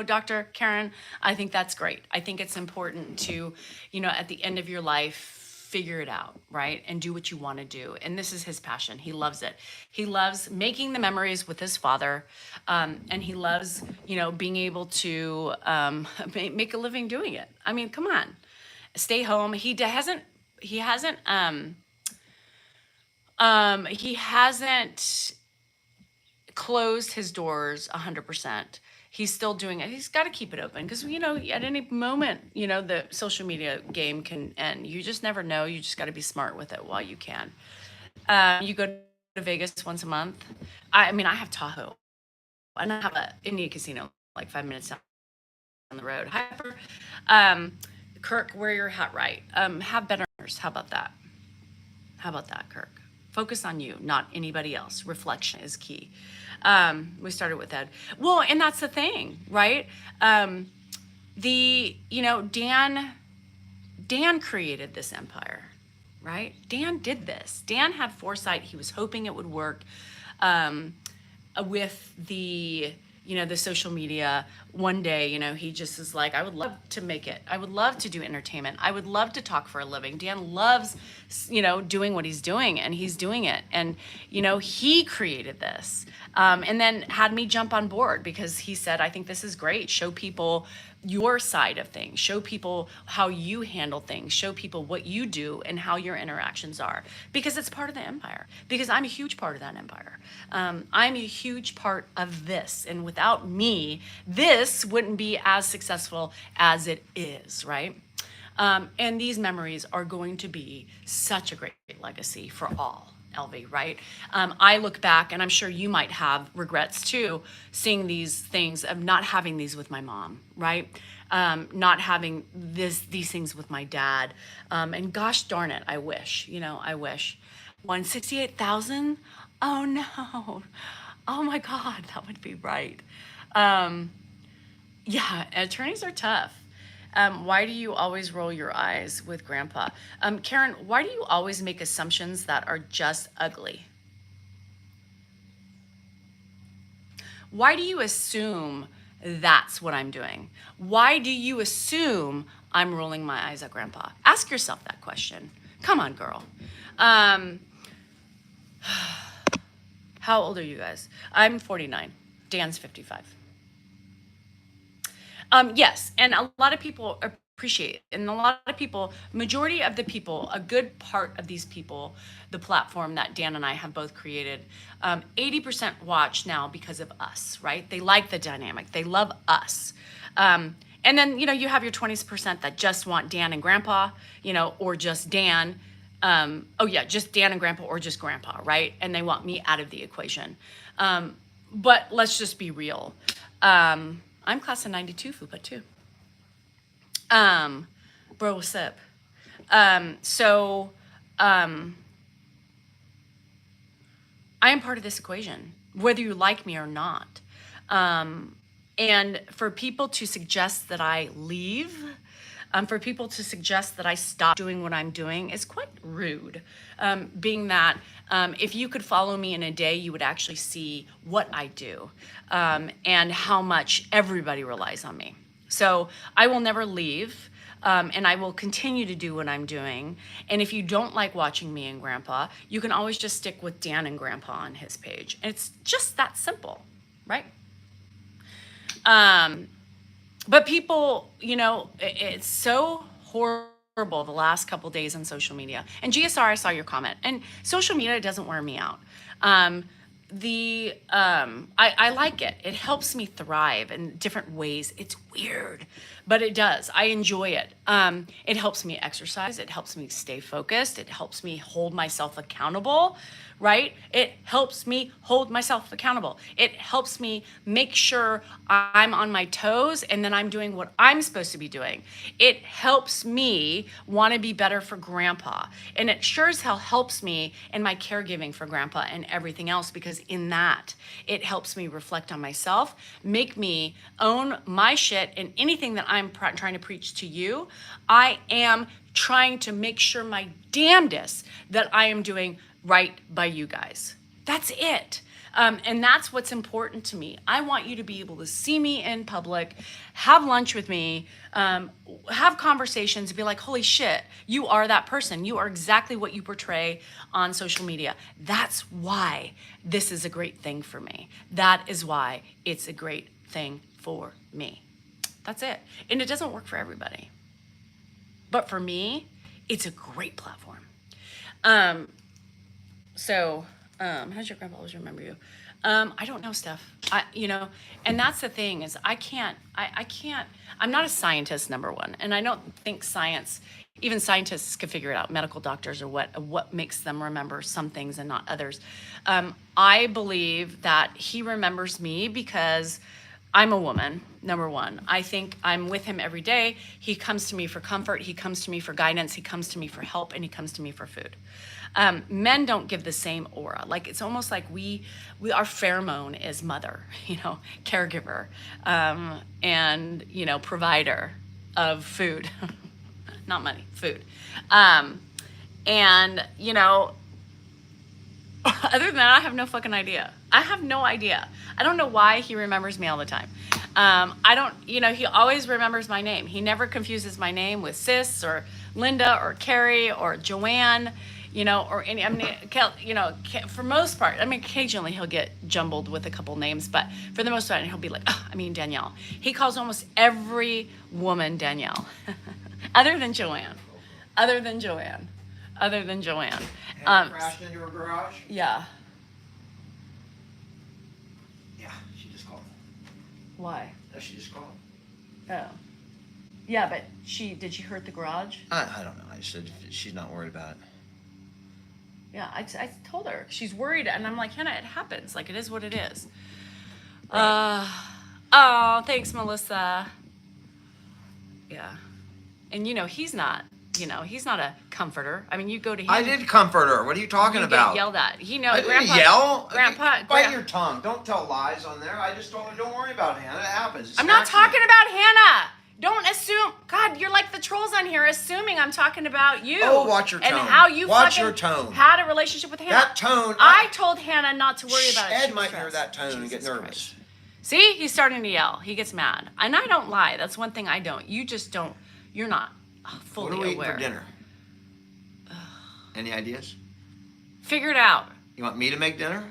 Dr. Karen, I think that's great. I think it's important to, at the end of your life, figure it out, right? And do what you want to do. And this is his passion. He loves it. He loves making the memories with his father. And he loves, being able to make a living doing it. I mean, come on, stay home. He hasn't closed his doors 100%. He's still doing it. He's got to keep it open because, at any moment, the social media game can end. You just never know. You just got to be smart with it while you can. You go to Vegas once a month. I have Tahoe. And I have an Indian casino like 5 minutes down the road. Hyper. Kirk, wear your hat right. Have better manners. How about that? How about that, Kirk? Focus on you, not anybody else. Reflection is key. We started with Ed. Well, and that's the thing, right? Dan created this empire, right? Dan did this. Dan had foresight. He was hoping it would work with the social media. One day, he just is like, I would love to make it. I would love to do entertainment. I would love to talk for a living. Dan loves, doing what he's doing, and he's doing it. And, he created this. And then had me jump on board because he said, I think this is great. Show people your side of things. Show people how you handle things. Show people what you do and how your interactions are. Because it's part of the empire. Because I'm a huge part of that empire. I'm a huge part of this. And without me, this wouldn't be as successful as it is, right? And these memories are going to be such a great legacy for all. LV, right? I look back, and I'm sure you might have regrets too, seeing these things of not having these with my mom, right? Not having these things with my dad. And gosh darn it, I wish. 168,000? Oh no. Oh my God, that would be right. Yeah, attorneys are tough. Why do you always roll your eyes with Grandpa? Karen, why do you always make assumptions that are just ugly? Why do you assume that's what I'm doing? Why do you assume I'm rolling my eyes at Grandpa? Ask yourself that question. Come on, girl. How old are you guys? I'm 49. Dan's 55. Yes, and a lot of people appreciate, and a lot of people, majority of the people, a good part of these people, the platform that Dan and I have both created, 80% watch now because of us, right? They like the dynamic. They love us. And then, you have your 20% that just want Dan and Grandpa, or just Dan. Just Dan and Grandpa or just Grandpa, right? And they want me out of the equation. But let's just be real. I'm class of 92, FUPA too. Bro, what's up? I am part of this equation, whether you like me or not. And for people to suggest that I leave, for people to suggest that I stop doing what I'm doing is quite rude. Being that if you could follow me in a day, you would actually see what I do and how much everybody relies on me. So I will never leave. And I will continue to do what I'm doing. And if you don't like watching me and Grandpa, you can always just stick with Dan and Grandpa on his page. And it's just that simple, right? But people, it's so horrible the last couple days on social media. And GSR, I saw your comment. And social media doesn't wear me out. I like it. It helps me thrive in different ways. It's weird, but it does. I enjoy it. It helps me exercise. It helps me stay focused. It helps me hold myself accountable, right? It helps me hold myself accountable. It helps me make sure I'm on my toes and then I'm doing what I'm supposed to be doing. It helps me want to be better for grandpa. And it sure as hell helps me in my caregiving for grandpa and everything else, because in that, it helps me reflect on myself, make me own my shit, and anything that I'm trying to preach to you, I am trying to make sure my damnedest that I am doing right by you guys. That's it. And that's what's important to me. I want you to be able to see me in public, have lunch with me, have conversations, be like, holy shit, you are that person. You are exactly what you portray on social media. That's why this is a great thing for me. That is why it's a great thing for me. That's it. And it doesn't work for everybody. But for me, it's a great platform. How's your grandpa always remember you? I don't know, Steph. And that's the thing is I can't, I'm not a scientist, number one. And I don't think even scientists can figure it out, medical doctors, or what makes them remember some things and not others. I believe that he remembers me because I'm a woman, number one. I think I'm with him every day. He comes to me for comfort. He comes to me for guidance. He comes to me for help, and he comes to me for food. Men don't give the same aura. Like, it's almost like our pheromone is mother, caregiver, and, provider of food, not money, food. Other than that, I have no fucking idea. I have no idea. I don't know why he remembers me all the time. He always remembers my name. He never confuses my name with Sis or Linda or Carrie or Joanne, or any, for most part, occasionally he'll get jumbled with a couple names, but for the most part, he'll be like, Danielle. He calls almost every woman Danielle, other than Joanne. Have you crashed into her garage? Yeah. Yeah, she just called. Why? No, she just called. Oh. Yeah, but did she hurt the garage? I don't know. I just said she's not worried about it. Yeah, I told her. She's worried, and I'm like, Hannah, it happens. Like, it is what it is. Right. Oh, thanks, Melissa. Yeah. And, he's not a comforter. You go to him. I did comfort her. What are you talking about? Get yelled at. I didn't yell. Bite your tongue. Don't tell lies on there. I just told her, don't worry about it, Hannah. It happens. I'm not talking about Hannah. Don't assume. God, you're like the trolls on here, assuming I'm talking about you. Oh, watch your tone. And how you watch your tone. Had a relationship with Hannah. That tone. I told Hannah not to worry about it. Ed might hear that tone and get nervous. Christ. See, he's starting to yell. He gets mad. And I don't lie. That's one thing I don't. You just don't. You're not fully aware. What are we eating for dinner? Any ideas? Figure it out. You want me to make dinner?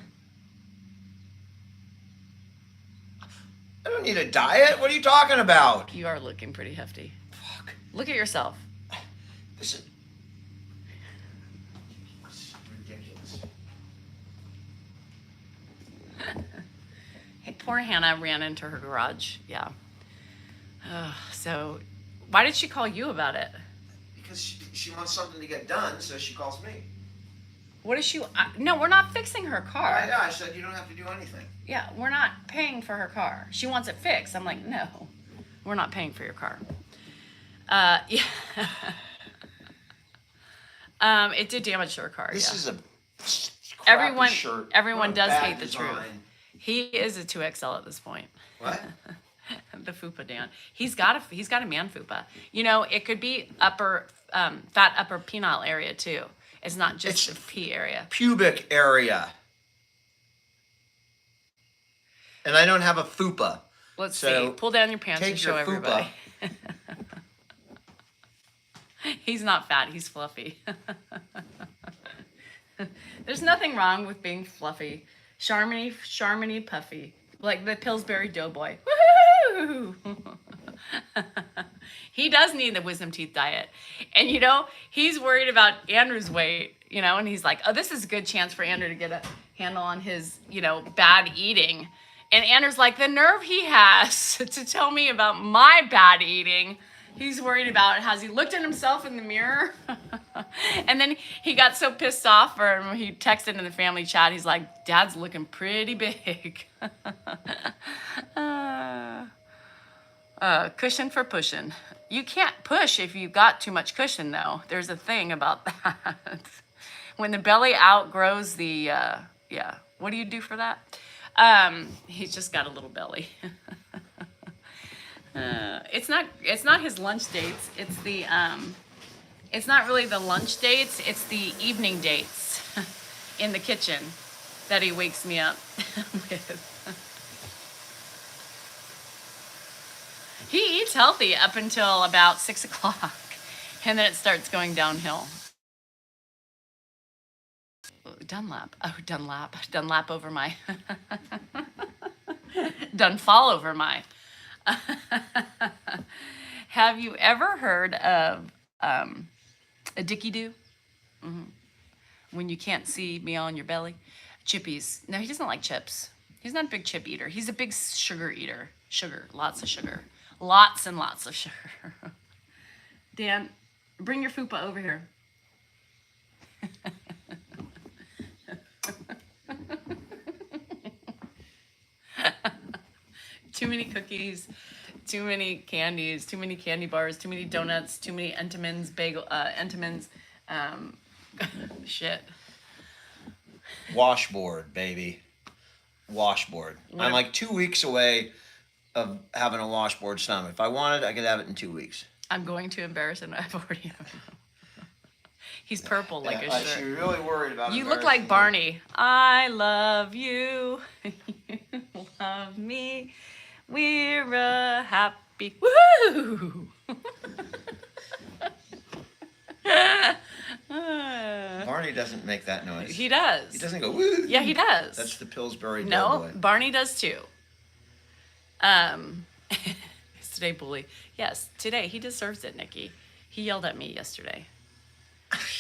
I don't need a diet. What are you talking about? You are looking pretty hefty. Fuck. Look at yourself. This is ridiculous. Hey, poor Hannah ran into her garage. Yeah. So, why did she call you about it? Because she wants something to get done, so she calls me. What is she? No, we're not fixing her car. I said you don't have to do anything. Yeah, we're not paying for her car. She wants it fixed. I'm like, no, we're not paying for your car. Yeah. It did damage to her car. This yeah. is a crappy shirt. Everyone does bad hate the design. truth. He is a 2XL at this point. What? The fupa, Dan. He's got a man fupa. It could be fat upper penile area too. It's not just the P area. Pubic area. And I don't have a fupa. Let's see. Pull down your pants and show everybody. He's not fat. He's fluffy. There's nothing wrong with being fluffy. Charmony puffy. Like the Pillsbury Doughboy. Woohoo! He does need the wisdom teeth diet. And he's worried about Andrew's weight. and he's like, oh, this is a good chance for Andrew to get a handle on his, bad eating. And Andrew's like, the nerve he has to tell me about my bad eating. He's worried about, has he looked at himself in the mirror? And then he got so pissed off, or he texted in the family chat, he's like, Dad's looking pretty big. Cushion for pushing. You can't push if you got too much cushion, though. There's a thing about that. When the belly outgrows the, what do you do for that? He's just got a little belly. It's not his lunch dates. It's not really the lunch dates. It's the evening dates in the kitchen that he wakes me up with. He eats healthy up until about 6 o'clock, and then it starts going downhill. Dunlap over my, Dunfall over my. Have you ever heard of a dicky-do? Mm-hmm. When you can't see beyond your belly? Chippies. No, he doesn't like chips. He's not a big chip eater. He's a big sugar eater. Sugar, lots of sugar. Lots and lots of sugar. Dan, bring your fupa over here. Too many cookies, too many candies, too many candy bars, too many donuts, too many Entenmann's shit. Washboard, baby. Washboard. I'm like 2 weeks away of having a washboard stomach. If I wanted, I could have it in 2 weeks. I'm going to embarrass him. I've already have him. He's purple like a shirt. She's really worried about you look like Barney. I love you. You love me. We're a happy. Woo! Barney doesn't make that noise. He does. He doesn't go woo. Yeah, he does. That's the Pillsbury No, Doughboy. Barney does too. It's today, bully. Yes, today. He deserves it, Nikki. He yelled at me yesterday.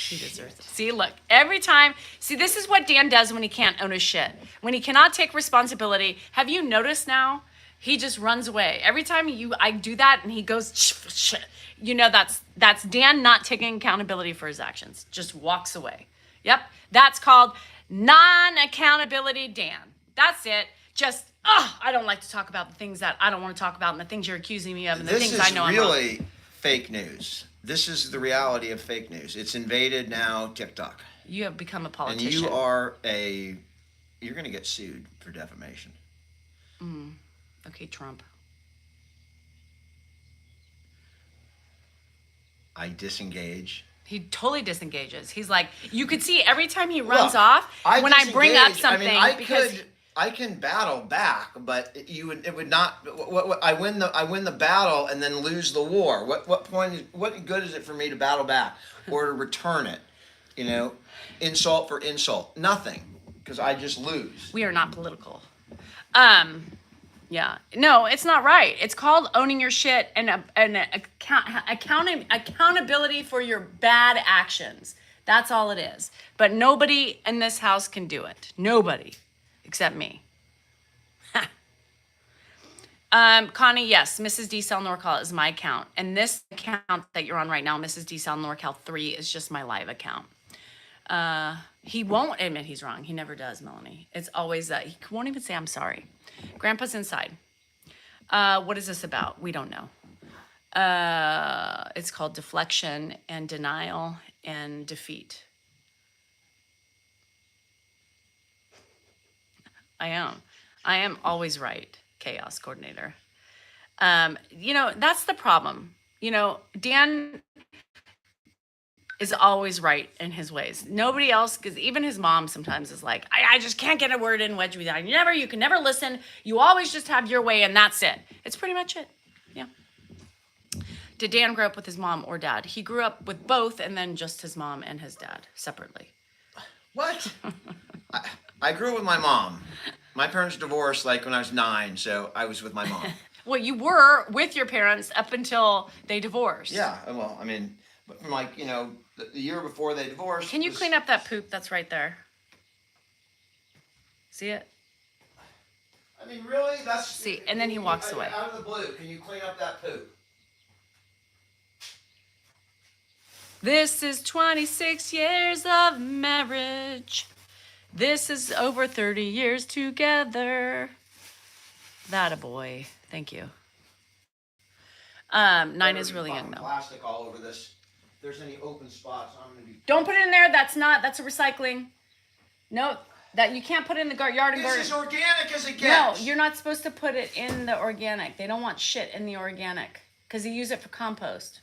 He deserves it. See, look, every time. See, this is what Dan does when he can't own his shit. When he cannot take responsibility. Have you noticed now? He just runs away. Every time I do that and he goes, shit. That's Dan not taking accountability for his actions. Just walks away. Yep. That's called non-accountability Dan. That's it. Just, I don't like to talk about the things that I don't want to talk about and the things you're accusing me of and the things I know I'm wrong. This is really fake news. This is the reality of fake news. It's invaded now TikTok. You have become a politician. And you're going to get sued for defamation. Okay, Trump. I disengage. He totally disengages. He's like, you could see every time he runs off, when I bring up something, I can battle back, but it would not. I win the battle and then lose the war. What good is it for me to battle back or to return it? Insult for insult, nothing, because I just lose. We are not political. Yeah, no, it's not right. It's called owning your shit and accountability for your bad actions. That's all it is. But nobody in this house can do it. Nobody. Except me. Connie, yes, Mrs. D. Cell NorCal is my account. And this account that you're on right now, Mrs. D. Cell NorCal 3, is just my live account. He won't admit he's wrong. He never does, Melanie. It's always that. He won't even say, I'm sorry. Grandpa's inside. What is this about? We don't know. It's called deflection and denial and defeat. I am always right, chaos coordinator. That's the problem. Dan is always right in his ways. Nobody else, because even his mom sometimes is like, I just can't get a word in wedge with you. You can never listen. You always just have your way and that's it. It's pretty much it. Yeah. Did Dan grow up with his mom or dad? He grew up with both and then just his mom and his dad separately. What? I grew up with my mom. My parents divorced when I was 9, so I was with my mom. Well, you were with your parents up until they divorced. Yeah, well, But from like, the year before they divorced. Can you clean up that poop that's right there? See it? I mean, really? That's. See, and then he walks away. Out of the blue, can you clean up that poop? This is 26 years of marriage. This is over 30 years together. That a boy. Thank you. 9 is really young though. Plastic all over this. If there's any open spots, I'm gonna be. Don't put it in there. That's a recycling. No, that you can't put it in the yard and garden. This is organic as it gets. No, you're not supposed to put it in the organic. They don't want shit in the organic because they use it for compost.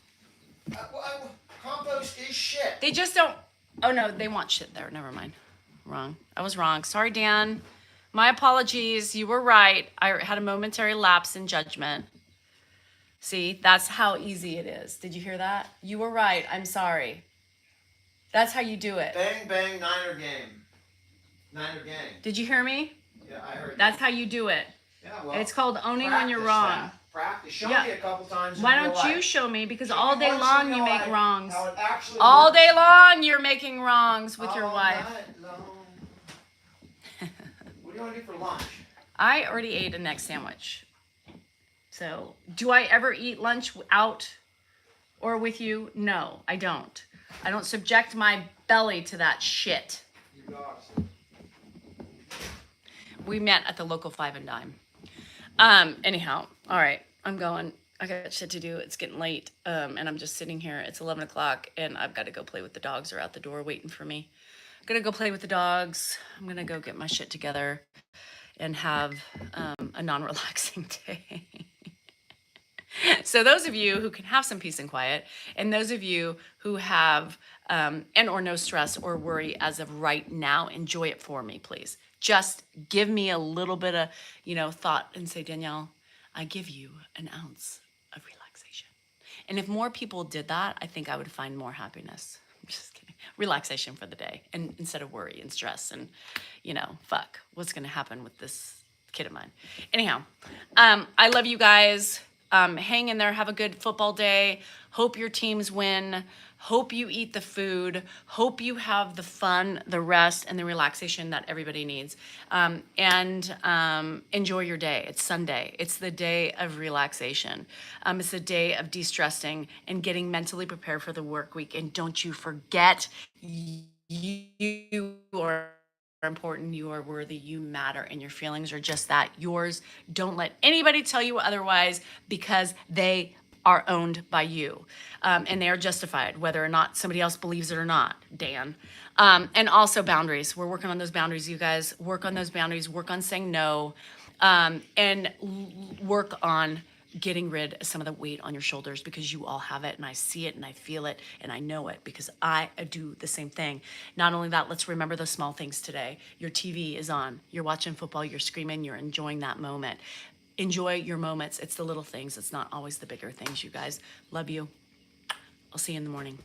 Compost is shit. They just don't. Oh no, they want shit there. Never mind. Wrong. I was wrong. Sorry, Dan. My apologies. You were right. I had a momentary lapse in judgment. See, that's how easy it is. Did you hear that? You were right. I'm sorry. That's how you do it. Bang, bang, Niner game. Niner game. Did you hear me? Yeah, I heard. That's how you do it. Yeah, well, It's called owning when you're wrong. Practice. Show Yeah. me a couple times. Why in real don't you life. show me? Because Show all me day once long in you real make life wrongs. how it actually All works. day long you're making wrongs with your All wife. night long. What do you want to do for lunch? I already ate an egg sandwich. So, do I ever eat lunch out or with you? No, I don't. I don't subject my belly to that shit. You dogs. We met at the local 5 and Dime. Anyhow, all right, I'm going. I got shit to do. It's getting late, and I'm just sitting here. It's 11 o'clock, and I've got to go play with the dogs. They're out the door waiting for me. I'm gonna go play with the dogs. I'm gonna go get my shit together and have a non-relaxing day. So those of you who can have some peace and quiet, and those of you who have and or no stress or worry as of right now, enjoy it for me, please. Just give me a little bit of, thought and say, Danielle, I give you an ounce of relaxation. And if more people did that, I think I would find more happiness. I'm just kidding. Relaxation for the day, and instead of worry and stress and, fuck, what's going to happen with this kid of mine? Anyhow, I love you guys. Hang in there. Have a good football day. Hope your teams win. Hope you eat the food. Hope you have the fun, the rest, and the relaxation that everybody needs. And enjoy your day. It's Sunday. It's the day of relaxation. It's the day of de-stressing and getting mentally prepared for the work week. And don't you forget, you are important, you are worthy, you matter, and your feelings are just that, yours. Don't let anybody tell you otherwise, because they are owned by you, and they are justified, whether or not somebody else believes it or not, Dan. And also boundaries. We're working on those boundaries, you guys. Work on those boundaries. Work on saying no, and work on getting rid of some of the weight on your shoulders, because you all have it, and I see it and I feel it and I know it, because I do the same thing. Not only that, let's remember the small things today. Your TV is on, you're watching football, you're screaming, you're enjoying that moment. Enjoy your moments. It's the little things. It's not always the bigger things, you guys. Love you. I'll see you in the morning.